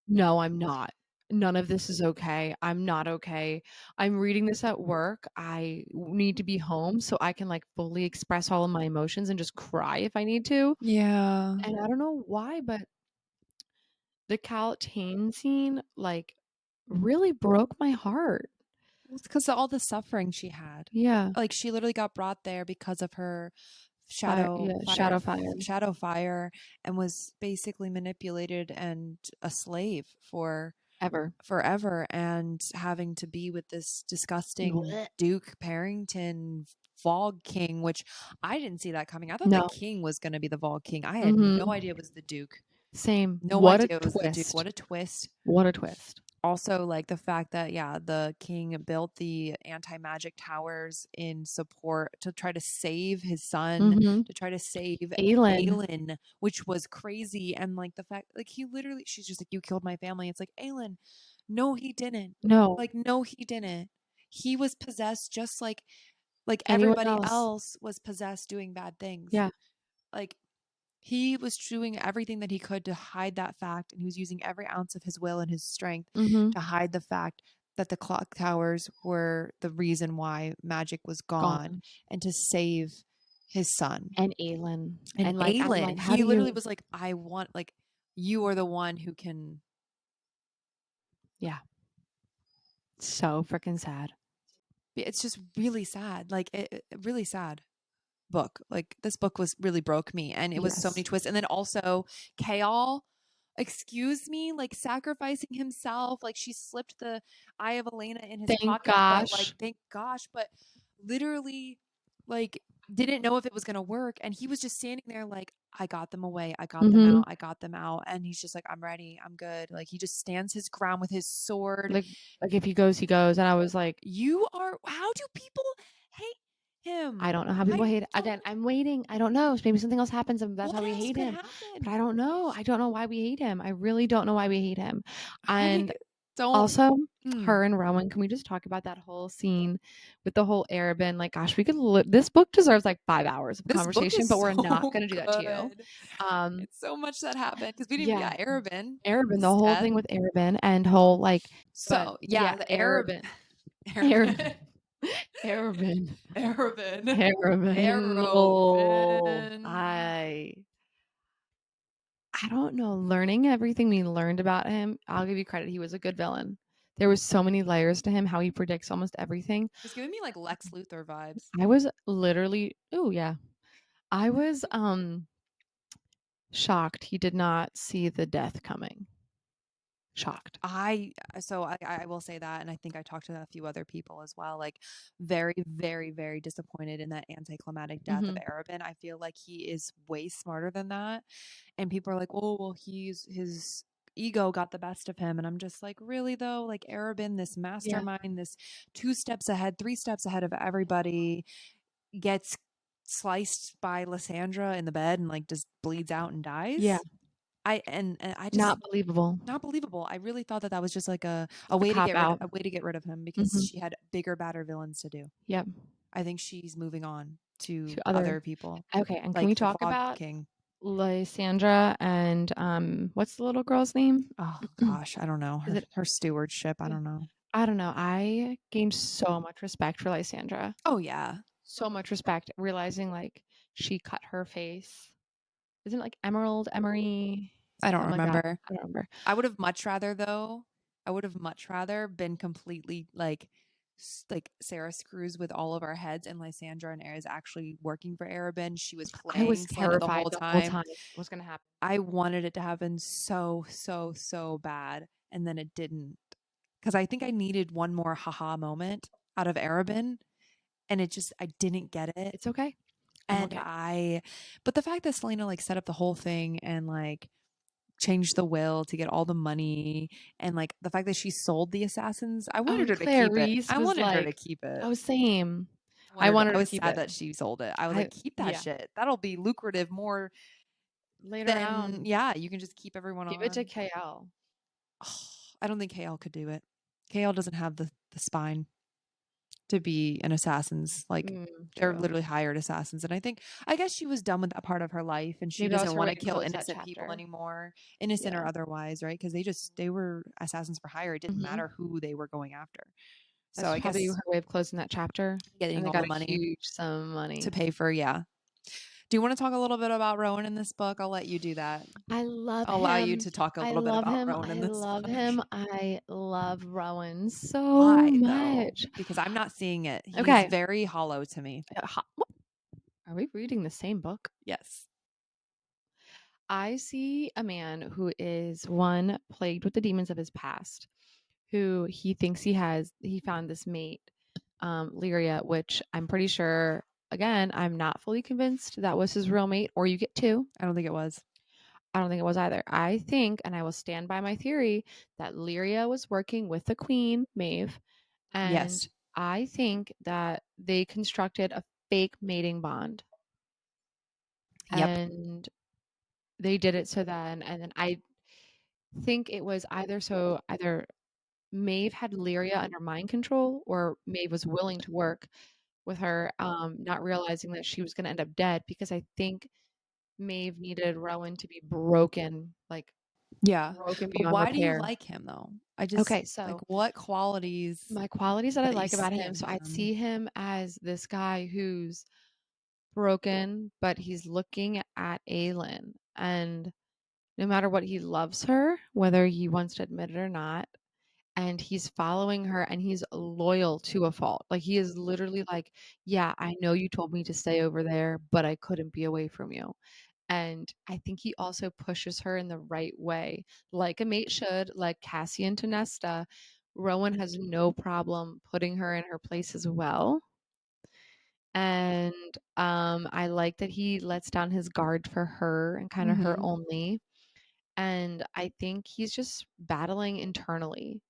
no, I'm not. None of this is okay. I'm not okay. I'm reading this at work. I need to be home so I can like fully express all of my emotions and just cry if I need to." Yeah. And I don't know why, but the Caltaine scene like really broke my heart. Well, it's because of all the suffering she had. Yeah. Like she literally got brought there because of her Fire, yeah, shadow fire. shadow fire, and was basically manipulated and a slave for Ever. forever, and having to be with this disgusting Blech. Duke Parrington Fog King, which I didn't see that coming. I thought the No. king was going to be the Fog King. I had no Mhm. idea it was the Duke. Same. No What a idea it was the Duke. twist. What a twist. What a twist. Also, like the fact that, yeah, the king built the anti magic towers in support to try to save his son, Mhm. to try to save Aelin. Aelin, which was crazy. And like the fact, like he literally, she's just like, you killed my family. It's like, Aelin, no, he didn't. No. Like, no, he didn't. He was possessed just like Anyone everybody else. else was possessed doing bad things. Yeah. Like he was doing everything that he could to hide that fact, and he was using every ounce of his will and his strength Mhm. to hide the fact that the clock towers were the reason why magic was gone, Gone. and to save his son. And Aelin. And And like I'm like, Aelin, how he do literally you was like, I want, like, you are the one who can. Yeah. So freaking sad. It's just really sad. Like, really sad book. Like, this book was really broke me, and it was so many Yes. twists. And then also, Kaol, excuse me, like sacrificing himself, like she slipped the eye of Elena in his Thank pocket, but like gosh. thank gosh, but literally like didn't know if it was going to work, and he was just standing there like, I got them away, I got them Mhm. out, I got them out, and he's just like, I'm ready, I'm good. Like he just stands his ground with his sword. Like if he goes, he goes. And I was like, You are, how do people hate him? I don't know how people I hate it. Again, don't, I'm waiting. I don't know. Maybe something else happens and that's what why we else hate could him. But happen? I don't know. I don't know why we hate him. I really don't know why we hate him. I And don't. also, Mm. her and Rowan, can we just talk about that whole scene with the whole Arabin? Like, gosh, we could. This book deserves like 5 hours of This book conversation, is but we're not so going to do that to you. good. Um, It's so much that happened because we didn't, yeah, yeah, Arabin, Arabin, the his whole death. thing with Arabin and whole like, but So yeah, yeah, the Arab, Arabin, Arabin, Arabin, Arabin, Arabin, Arabin. Oh, Arabin. I don't know. Learning everything we learned about him, I'll give you credit. He was a good villain. There was so many layers to him, how he predicts almost everything. It was giving me like Lex Luthor vibes. I was literally, oh yeah. I was shocked he did not see the death coming. Shocked. I will say that, and I think I talked to a few other people as well. Like, very, very, very disappointed in that anticlimactic death of Mm-hmm. Arabin. I feel like he is way smarter than that, and people are like, "Oh, well, he's his ego got the best of him," and I'm just like, really though, like Arabin, this Yeah. mastermind, this 2 steps ahead, 3 steps ahead of everybody, gets sliced by Lysandra in the bed and like just bleeds out and Yeah. dies. And I just Not believable. not believable. I really thought that that was just like a A way to cop get rid of out. a way to get rid of him because Mm-hmm. she had bigger, badder villains to do. Yep. I think she's moving on to to other. other people, Okay, and can we like the talk Fog about King. Lysandra and what's the little girl's name? Oh gosh, I don't know Is it her stewardship. I don't know. I don't know. I gained so much respect for Lysandra. Oh yeah, So much respect realizing like she cut her face. Isn't it like Emerald, Emery, I don't something like that? remember. I don't remember. I would have much rather though. I would have much rather been completely like Sarah screws with all of our heads and Lysandra and Ares actually working for Arabin. She was I was playing Selena the terrified whole the whole time. time what's gonna happen. I wanted it to happen so, so, so bad. And then it didn't. Because I think I needed one more haha moment out of Arabin. And I didn't get it. It's okay. I'm And okay. but the fact that Selena like set up the whole thing and like changed the will to get all the money and like the fact that she sold the assassins, I Oh, wanted and her to keep it. Clarice I was wanted her to like, keep it. oh, same. I wanted I her to was keep sad it. that she sold it. I was I like, keep that yeah. shit. That'll be lucrative more Later than on, yeah, you can just keep everyone give it to on. KL. I don't think KL could do it. KL doesn't have the spine to be an assassin's. Like they're True. literally hired assassins. And I guess she was done with that part of her life and she Maybe that was doesn't her want way to to kill close that innocent people chapter. anymore, innocent or Yeah. otherwise, right? Because they were assassins for hire. It didn't Hmm. matter who they were going after. So That's I probably guess her way of closing that chapter. And getting they all got the a money huge sum of to money. pay for, yeah. Do you want to talk a little bit about Rowan in this book? I'll let you do that. I love I'll allow you him. to talk a I little bit love about him. Rowan in I this love book. him. I love Rowan so Why though? much. Because I'm not seeing it. He's Okay. very hollow to me. Are we reading the same book? Yes. I see a man who is one plagued with the demons of his past, who he thinks he found this mate, Lyria, which I'm pretty sure, again, I'm not fully convinced that was his real mate, or you get two. I don't think it was. I don't think it was either. I think, and I will stand by my theory, that Lyria was working with the queen, Maeve, and Yes. I think that they constructed a fake mating bond. Yep. And they did it so then I think it was either Maeve had Lyria under mind control or Maeve was willing to work with her, not realizing that she was going to end up dead because I think Maeve needed Rowan to be broken, like Yeah. broken But beyond why do you repair. like him though? I just Okay, like so what qualities my qualities that I that you like about see him, in so I him? see him as this guy who's broken, but he's looking at Aelin, and no matter what, he loves her, whether he wants to admit it or not. And he's following her and he's loyal to a fault. Like he is literally like, yeah, I know you told me to stay over there, but I couldn't be away from you. And I think he also pushes her in the right way, like a mate should, like Cassian to Nesta. Rowan has no problem putting her in her place as well. And I like that he lets down his guard for her and kind of her Mm-hmm. only. And I think he's just battling internally.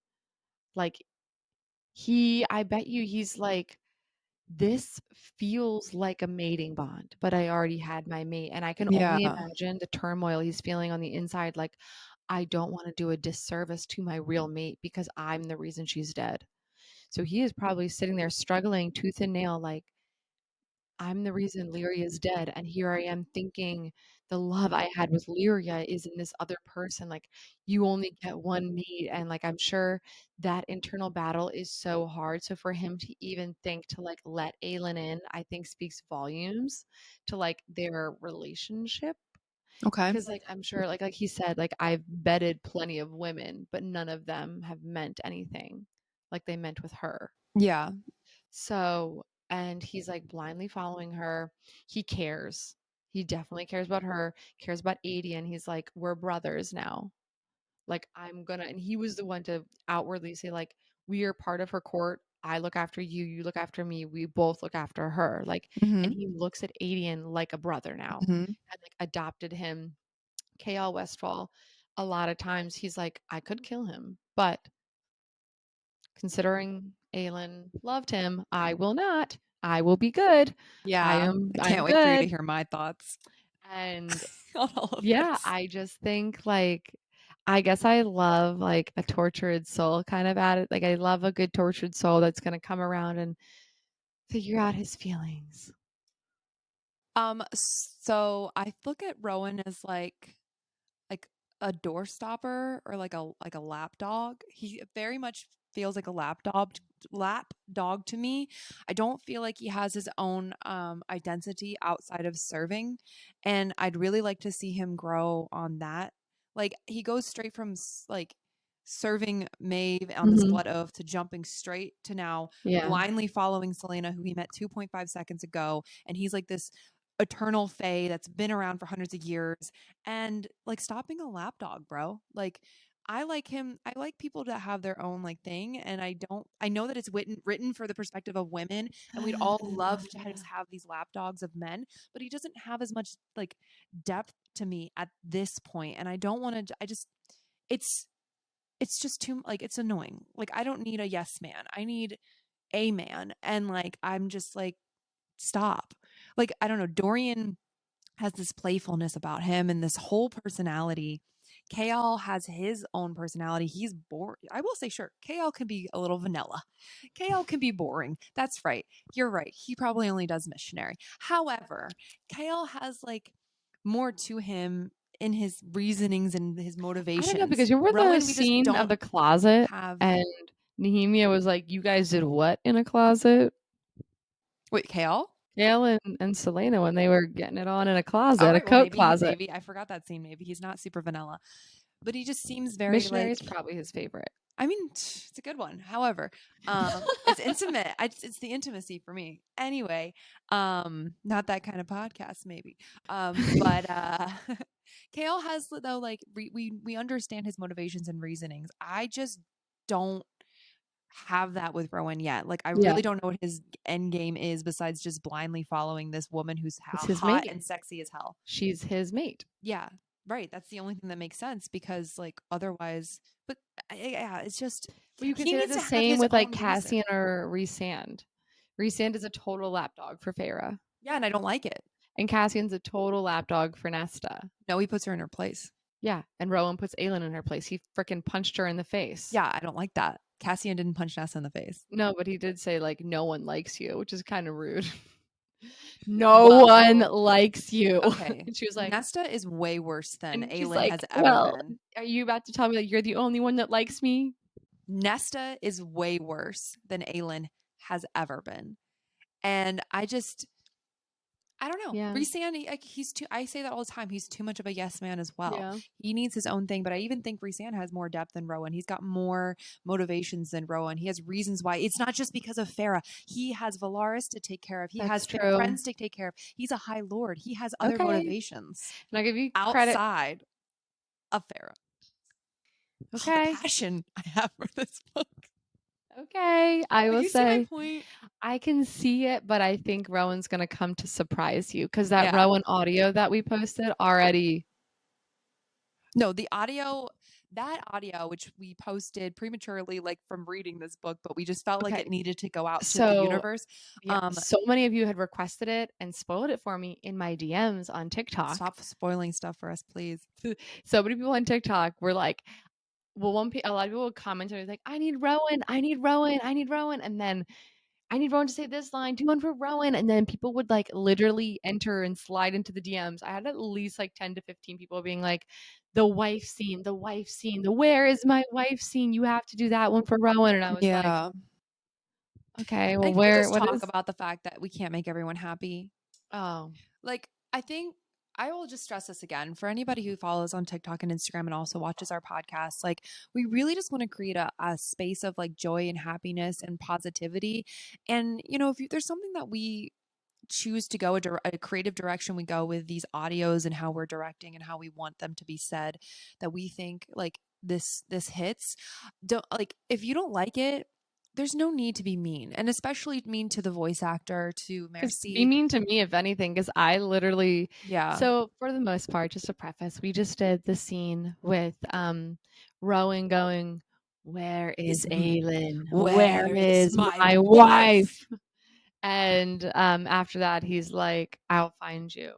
Like I bet you he's like, this feels like a mating bond, but I already had my mate. And I can only Yeah. imagine the turmoil he's feeling on the inside. Like, I don't want to do a disservice to my real mate because I'm the reason she's dead. So he is probably sitting there struggling tooth and nail, like, I'm the reason Lyria is dead. And here I am thinking the love I had with Lyria is in this other person. Like, you only get one mate. And like, I'm sure that internal battle is so hard. So for him to even think to like let Aelin in, I think speaks volumes to like their relationship. Okay. Cause like I'm sure like he said, like I've vetted plenty of women, but none of them have meant anything like they meant with her. Yeah. So, and he's like blindly following her. He cares. He definitely cares about her, cares about Adie, and he's like, we're brothers now. Like, I'm gonna, and he was the one to outwardly say, like, we are part of her court. I look after you, you look after me, we both look after her. Like, Mm-hmm. and he looks at Adian like a brother now Mm-hmm. and like adopted him. KL Westfall, a lot of times he's like, I could kill him, but considering Aelin loved him, I will not. I will be good. Yeah. I I'm can't wait for you to good. hear my thoughts And on all of yeah, this. I just think like I guess I love like a tortured soul kind of at it. Like I love a good tortured soul that's gonna come around and figure out his feelings. So I look at Rowan as like a doorstopper or like a lap dog. He very much feels like a lap dog to me. I don't feel like he has his own identity outside of serving, and I'd really like to see him grow on that. Like he goes straight from like serving Maeve on this Mhm. blood oath to jumping straight to now Yeah. blindly following Selena, who he met 2.5 seconds ago, and he's like this eternal fae that's been around for hundreds of years, and like stop being a lapdog, bro. Like I like him. I like people that have their own like thing, and I know that it's written for the perspective of women, and we'd all love to just have these lapdogs of men, but he doesn't have as much like depth to me at this point, and I don't want to. I just it's it's just too like it's annoying. Like I don't need a yes man. I need a man, and like I'm just like stop. Like I don't know. Dorian has this playfulness about him and this whole personality. Kale has his own personality. He's boring. I will say, sure, Kale can be a little vanilla. Kale can be boring. That's right. You're right. He probably only does missionary. However, Kale has like more to him in his reasonings and his I don't know, motivations. because you remember the Rowan, we just scene of don't the closet have. and Nehemia was like, "You guys did what in a closet?" Wait, Kale? Gail and Selena when they were getting it on in a All closet, a right, well, coat closet. maybe I forgot that scene. Maybe he's not super vanilla, but he just seems very Missionary like is probably his favorite. I mean, it's a good one. However, it's intimate. It's the intimacy for me. Anyway, not that kind of podcast, maybe. But Kale has though, like we understand his motivations and reasonings. I just don't have that with Rowan yet. Like, I Yeah, really don't know what his end game is besides just blindly following this woman who's it's his hot mate. and sexy as hell. She's his mate. Yeah, right. That's the only thing that makes sense because, like, otherwise, but yeah, it's just Well, you could he say that needs the to have same his with like own reason. Cassian or Rhysand. Rhysand is a total lapdog for Feyre, Yeah, and I don't like it. and Cassian's a total lapdog for Nesta. No, he puts her in her place. Yeah, and Rowan puts Aelin in her place. He freaking punched her in the face. Yeah, I don't like that. Cassian didn't punch Nessa in the face. No, but he did say like no one likes you, which is kind of rude. No one Well, likes you. okay. And she was like, Nesta is way worse than and she's Aelin has like, ever well, been. are you about to tell me that you're the only one that likes me? Nesta is way worse than Aelin has ever been. And I don't know. Yeah. Rhysand, like, he's too. I say that all the time. He's too much of a yes man as well. Yeah. He needs his own thing. But I even think Rhysand has more depth than Rowan. He's got more motivations than Rowan. He has reasons why. It's not just because of Farah. He has Valaris to take care of. He That's has true. friends to take care of. He's a High Lord. He has other Okay. motivations And I'll give you credit. outside of Farah. Oh, the Okay. passion I have for this book. Okay. I But will you see my say point. I can see it, but I think Rowan's gonna come to surprise you because that Yeah. Rowan audio that we posted already. No, that audio, which we posted prematurely, like from reading this book, but we just felt like Okay. it needed to go out to the So universe. yeah, so many of you had requested it and spoiled it for me in my DMs on TikTok. Stop spoiling stuff for us, please. So many people on TikTok were like, well, a lot of people would comment and it was like, I need Rowan, I need Rowan, I need Rowan. And then I need Rowan to say this line, do one for Rowan. And then people would like literally enter and slide into the DMs. I had at least like 10 to 15 people being like, the wife scene, the wife scene, the where is my wife scene? You have to do that one for Rowan. And I was like, Yeah. okay, And well, can we where, just what talk is, about the fact that we can't make everyone happy? oh, Like, I think I will just stress this again for anybody who follows on TikTok and Instagram and also watches our podcast. Like, we really just want to create a space of like joy and happiness and positivity. And, you know, if there's something that we choose to go a creative direction we go with these audios and how we're directing and how we want them to be said, that we think like this hits, don't like, if you don't like it, there's no need to be mean, and especially mean to the voice actor, to because be Merci. mean to me, if anything, because I literally, Yeah. so for the most part, just to preface, we just did the scene with Rowan going, where is Aelin? Where is my wife? And after that, he's like, I'll find you.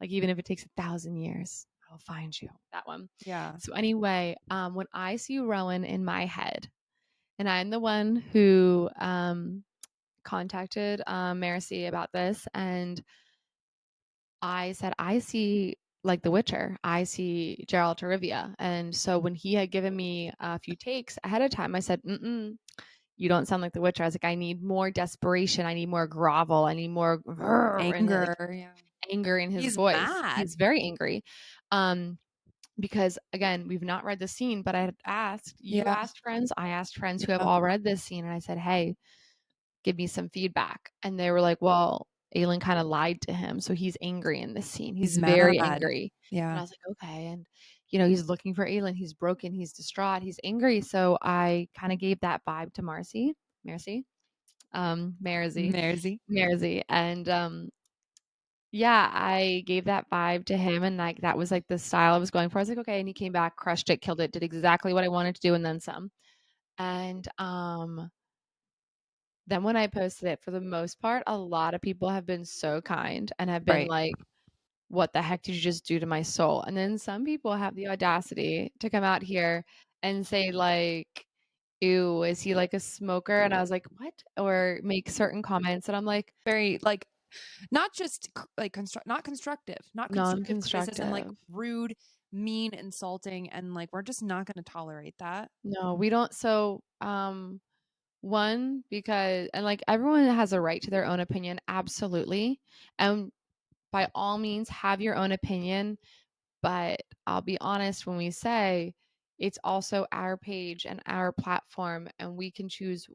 Like, even if it takes 1,000 years, I'll find you. That one. Yeah. So, anyway, when I see Rowan in my head, and I'm the one who contacted Marcy about this, and I said, I see like The Witcher. I see Geralt of Rivia. And so when he had given me a few takes ahead of time, I said, mm-mm, you don't sound like The Witcher. I was like, I need more desperation. I need more grovel. I need more and like Anger. Yeah. anger in his He's voice. mad. He's very angry. Um, because again, we've not read the scene, but I had asked, you Yeah. asked friends, I asked friends who have Yeah. all read this scene, and I said, hey, give me some feedback. And they were like, well, Aelin kind of lied to him. So he's angry in this scene. He's He's very mad. angry. And Yeah. I was like, okay. And, he's looking for Aelin. He's broken. He's distraught. He's angry. So I kind of gave that vibe to Marcy, Mersey. Marzi. And, yeah, I gave that vibe to him, and like that was like the style I was going for. I was like, okay, and he came back, crushed it, killed it, did exactly what I wanted to do, and then some. And then when I posted it, for the most part, a lot of people have been so kind and have been Right. like, what the heck did you just do to my soul? And then some people have the audacity to come out here and say like, ew, is he like a smoker? And I was like, what? Or make certain comments, and I'm like, Very like not just like not constructive, not constructive criticism, like non-constructive. rude, mean, insulting, and like we're just not going to tolerate that. No, we don't. So, one, because, and like everyone has a right to their own opinion, absolutely. And by all means, have your own opinion. But I'll be honest when we say it's also our page and our platform, and we can choose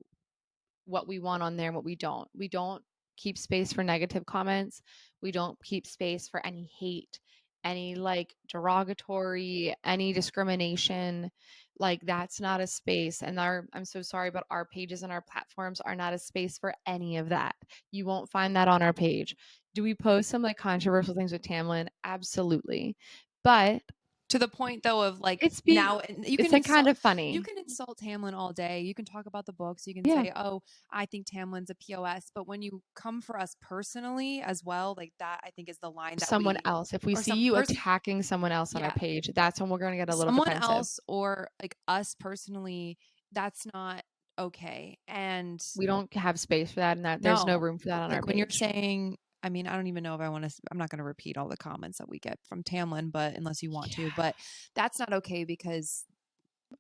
what we want on there and what we don't. We don't keep space for negative comments. We don't keep space for any hate, any like derogatory, any discrimination. Like that's not a space. And I'm so sorry, but our pages and our platforms are not a space for any of that. You won't find that on our page. Do we post some like controversial things with Tamlin? Absolutely. But To the point though of like it's being now you it's can like kind insult of you funny. can insult Tamlin all day. You can talk about the books. You can Yeah. say, "Oh, I think Tamlin's a POS." But when you come for us personally as well, like that, I think is the line that Someone we else. If we or see some you person, attacking someone else on our yeah, page, that's when we're going to get a little someone defensive. else or like us personally, that's not okay. And We don't have space for that, and that there's no no, room for that on our like when you're page. saying, I mean, I don't even know if I want to, I'm not going to repeat all the comments that we get from Tamlin, but unless you want to, Yeah. but that's not okay because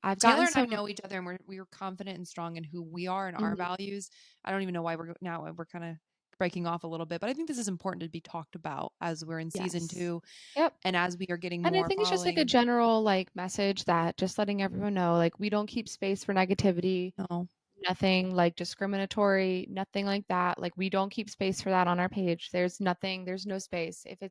I've Taylor gotten and I some. know each other and we're confident and strong in who we are and our Mhm. values. I don't even know why we're kind of breaking off a little bit, but I think this is important to be talked about as we're in season Yes. 2 Yep. and as we are getting And I more think it's just like a following. general like message that just letting everyone know like we don't keep space for negativity. No. Nothing like discriminatory, nothing like that. Like we don't keep space for that on our page. There's nothing, there's no space. If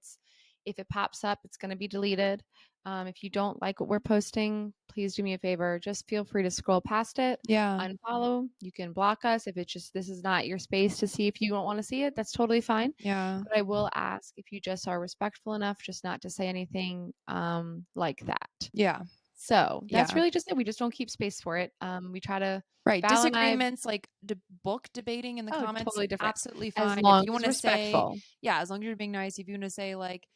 it pops up, it's going to be deleted. If you don't like what we're posting, please do me a favor. Just feel free to scroll past it, Yeah. unfollow. You can block us if it's just this is not your space to see. If you don't want to see it, that's totally fine. Yeah. But I will ask if you just are respectful enough just not to say anything like that. Yeah. So that's Yeah. really just it. We just don't keep space for it. We try to, Right. Val and I, Disagreements like book debating in the oh, comments, totally different. absolutely As fine. If long you as want to say, respectful. yeah, as long as you're being nice, if you want to say like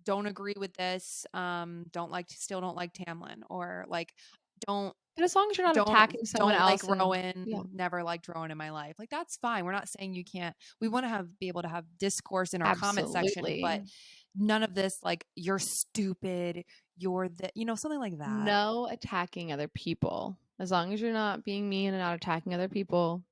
don't agree with this, still don't like Tamlin or like don't But as long as you're not attacking someone don't like else and Rowan, yeah, never liked Rowan in my life. Like that's fine. We're not saying you can't. We want to be able to have discourse in our comment section, but absolutely. none of this like you're stupid, you're the, something like that. No attacking other people. As long as you're not being mean and not attacking other people,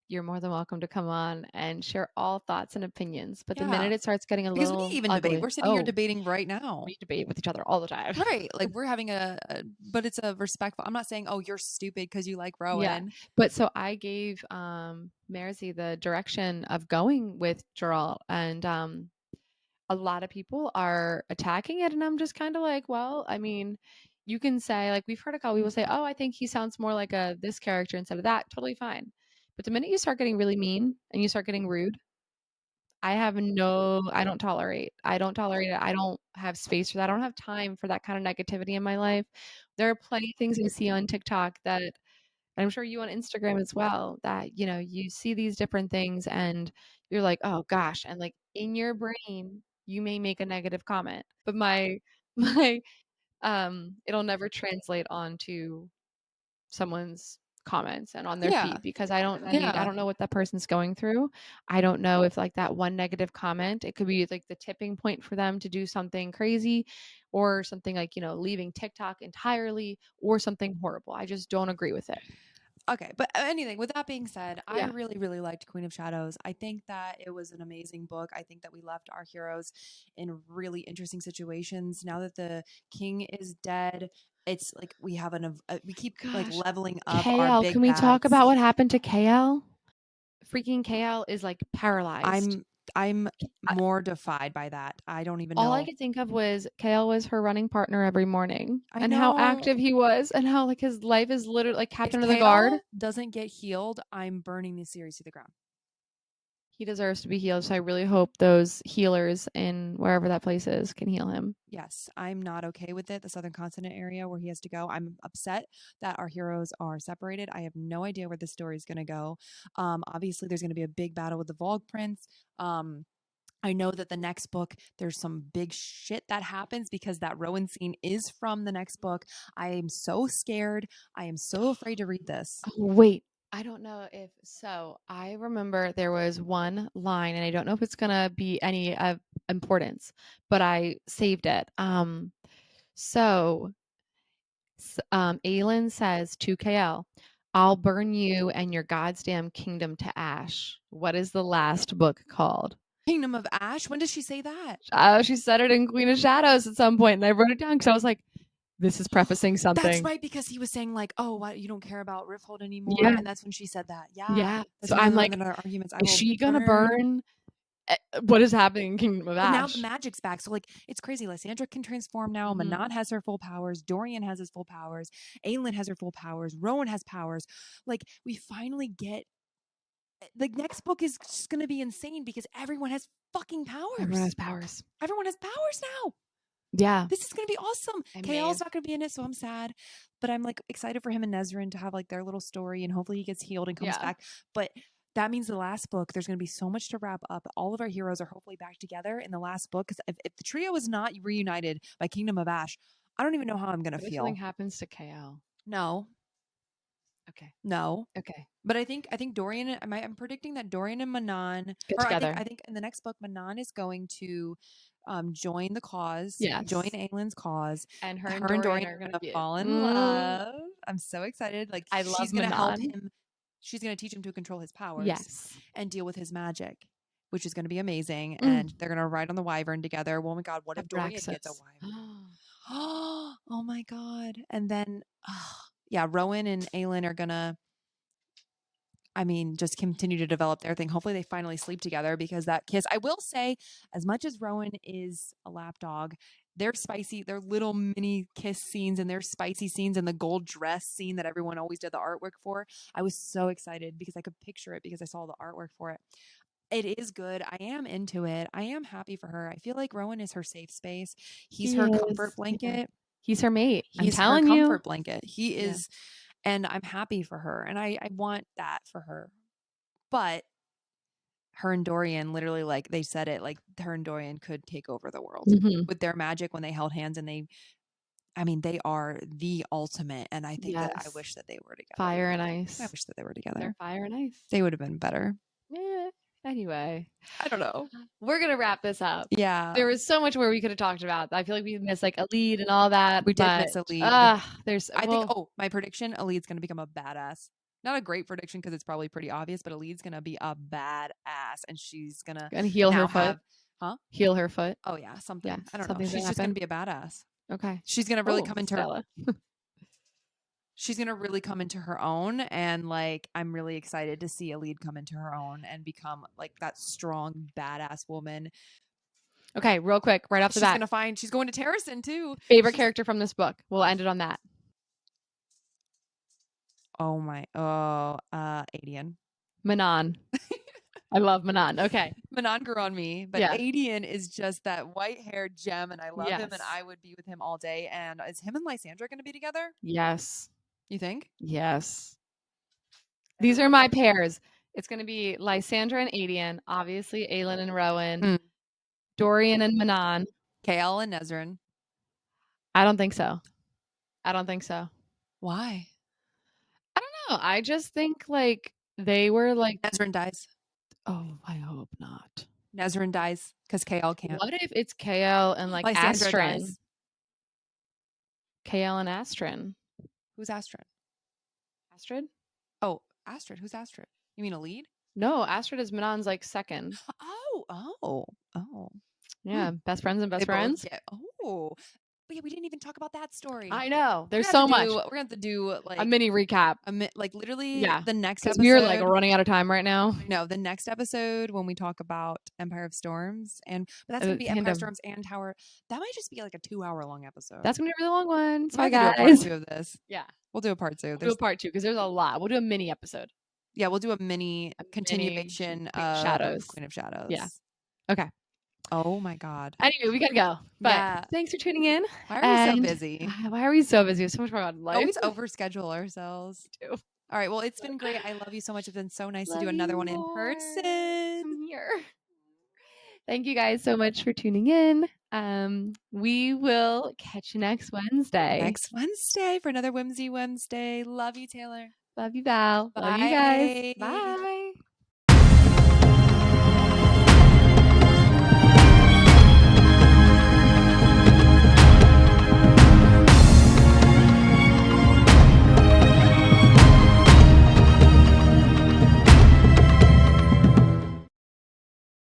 you're more than welcome to come on and share all thoughts and opinions. But the Yeah. minute it starts getting a Because we little even debate. ugly, We're sitting here oh, debating right now. we debate with each other all the time. Right. Like we're having but it's a respectful. I'm not saying, oh, you're stupid because you like Yeah. Rowan. But so I gave Marzi the direction of going with Geralt, and a lot of people are attacking it, and I'm just kind of like, well, I mean, you can say like we've heard a couple people say, oh, I think he sounds more like a this character instead of that. Totally fine. But the minute you start getting really mean and you start getting rude, I don't tolerate. I don't tolerate it. I don't have space for that. I don't have time for that kind of negativity in my life. There are plenty of things I see on TikTok that, and I'm sure you on Instagram as well, that, you see these different things and you're like, oh gosh. And like in your brain, you may make a negative comment, but my, it'll never translate onto someone's comments and on their Yeah. feed, because I don't Yeah. know what that person's going through. I don't know if like that one negative comment, it could be like the tipping point for them to do something crazy or something like, leaving TikTok entirely or something horrible. I just don't agree with it. Okay, but anything, with that being said, I Yeah. really, really liked Queen of Shadows. I think that it was an amazing book. I think that we left our heroes in really interesting situations. Now that the king is dead, it's like we have we keep like Gosh, leveling up our KL, big can we talk bads. about what happened to KL? Freaking KL is like paralyzed. I'm I- more defied by that. I don't even All I know. could think of was KL was her running partner every morning I and how know. active he was and how like his life is literally like If captain of the guard. Kale doesn't get healed, I'm burning this series to the ground. He deserves to be healed. So I really hope those healers in wherever that place is can heal him. Yes, I'm not okay with it. The Southern Continent area where he has to go. I'm upset that our heroes are separated. I have no idea where the story is going to go. Obviously, there's going to be a big battle with the Vogue Prince. I know that the next book, there's some big shit that happens because that Rowan scene is from the next book. I am so scared. I am so afraid to read this. Oh, wait, I don't know if so. I remember there was one line, and I don't know if it's gonna be any of importance, but I saved it. So Aelin says to KL, "I'll burn you and your goddamn kingdom to ash." What is the last book called? Kingdom of Ash. When does she say that? She said it in Queen of Shadows at some point, and I wrote it down because I was like, "This is prefacing something." That's right, because he was saying like, "Oh, why you don't care about Rifthold anymore?" Yeah, And that's when she said that. Yeah, yeah. that's So I'm one like, of our arguments. I is will she gonna burn. burn? What is happening in Kingdom of But now the Ash? magic's back, so like it's crazy. Lysandra can transform now. Mhm. Manon has her full powers. Dorian has his full powers. Aelin has her full powers. Rowan has powers. Like we finally get the next book is just going to be insane because everyone has fucking powers. Everyone has powers. Everyone has powers now. Yeah. This is going to be awesome. KL's not going to be in it, so I'm sad. But I'm like excited for him and Nezrin to have like their little story, and hopefully he gets healed and comes back. But that means the last book, there's going to be so much to wrap up. All of our heroes are hopefully back together in the last book. Because if the trio is not reunited by Kingdom of Ash, I don't even know how I'm going to What if feel. something happens to KL? No. Okay. No. Okay. But I think Dorian. I'm predicting that Dorian and Manon, Get or together. I think in the next book, Manon is going to join the cause. Yes. Join Aelin's cause. And her and and Dorian are are gonna gonna be fall in love. I'm so excited. Like I she's love gonna help Manon. him. She's gonna teach him to control his powers. Yes. And deal with his magic, which is gonna be amazing. Mm. And they're gonna ride on the wyvern together. Oh my god, what if Dorian gets a Abraxas. wyvern? Oh my god. And then yeah, Rowan and Aelin are gonna just continue to develop their thing. Hopefully they finally sleep together because that kiss, I will say, as much as Rowan is a lapdog, their little mini kiss scenes and their spicy scenes and the gold dress scene that everyone always did the artwork for, I was so excited because I could picture it because I saw the artwork for it. It is good. I am into it. I am happy for her. I feel like Rowan is her safe space. He's her comfort blanket. Yeah. He's her mate. He's I'm her telling comfort you. blanket. He Yeah. is, and I'm happy for her. And I want that for her. But her and Dorian literally, like they said it, like her and Dorian could take over the world with their magic when they held hands, and they are the ultimate. And I think that I wish that they were together. Fire and ice. I wish that they were together. They're fire and ice. They would have been better. Yeah. Anyway, I don't know. We're gonna wrap this up. Yeah. There was so much more we could have talked about. I feel like we missed like a lead and all that. We did miss a lead. I think my prediction, Aleed's gonna become a badass. Not a great prediction because it's probably pretty obvious, but Aleed's gonna be a badass and she's gonna heal her foot. Heal her foot. Oh yeah, something. Yeah, I don't know. She's just gonna be a badass. Okay. She's gonna really come into her. She's gonna really come into her own, and like I'm really excited to see Aleed come into her own and become like that strong, badass woman. Okay, real quick, right off the bat. She's going to Terrasen too. Favorite character from this book. We'll end it on that. Adian. Manon. I love Manon. Okay. Manon grew on me, but Adian is just that white-haired gem, and I love him, and I would be with him all day. And is him and Lysandra going to be together? Yes. You think? Yes. These are my pairs. It's going to be Lysandra and Adian, obviously Aelin and Rowan, Dorian and Manon, KL and Nezrin. I don't think so. Why? I don't know. I just think like they were like, Nezrin dies. oh, I hope not. Nezrin dies because KL can't. What if it's KL and like Lysandra Astrid? dies. KL and Astrid. Who's Astrid? Astrid? Oh, Astrid. Who's Astrid? You mean a lead? No, Astrid is Manon's like second. Oh. Yeah, best friends and best They both friends. get. Oh, but yeah, we didn't even talk about that story. I know. There's We're so gonna have much. to do- We're gonna have to do like A mini recap. like literally Yeah, the next because episode. we are like running out of time right now. No, the next episode when we talk about Empire of Storms, but that's gonna be Empire Tandem. of Storms and Tower. That might just be like a 2-hour long episode. That's gonna be a really long one. we Sorry, might have to do a guys. part 2 of this. Yeah, We'll do a part 2. we'll do a part 2 because there's a lot. We'll do a mini episode. Yeah, we'll do a mini continuation of Shadows. Queen of Shadows. Yeah. Okay. Oh my God. Anyway, we gotta go. But Yeah. thanks for tuning in. Why are we so busy? Why are we so busy? We have so much more on life. Always overschedule ourselves. We do. All right. Well, it's been great. I love you so much. It's been so nice to Love do another you one in more. person. Come here. Thank you guys so much for tuning in. We will catch you next Wednesday. Next Wednesday for another Whimsy Wednesday. Love you, Taylor. Love you, Val. Love you guys. Bye.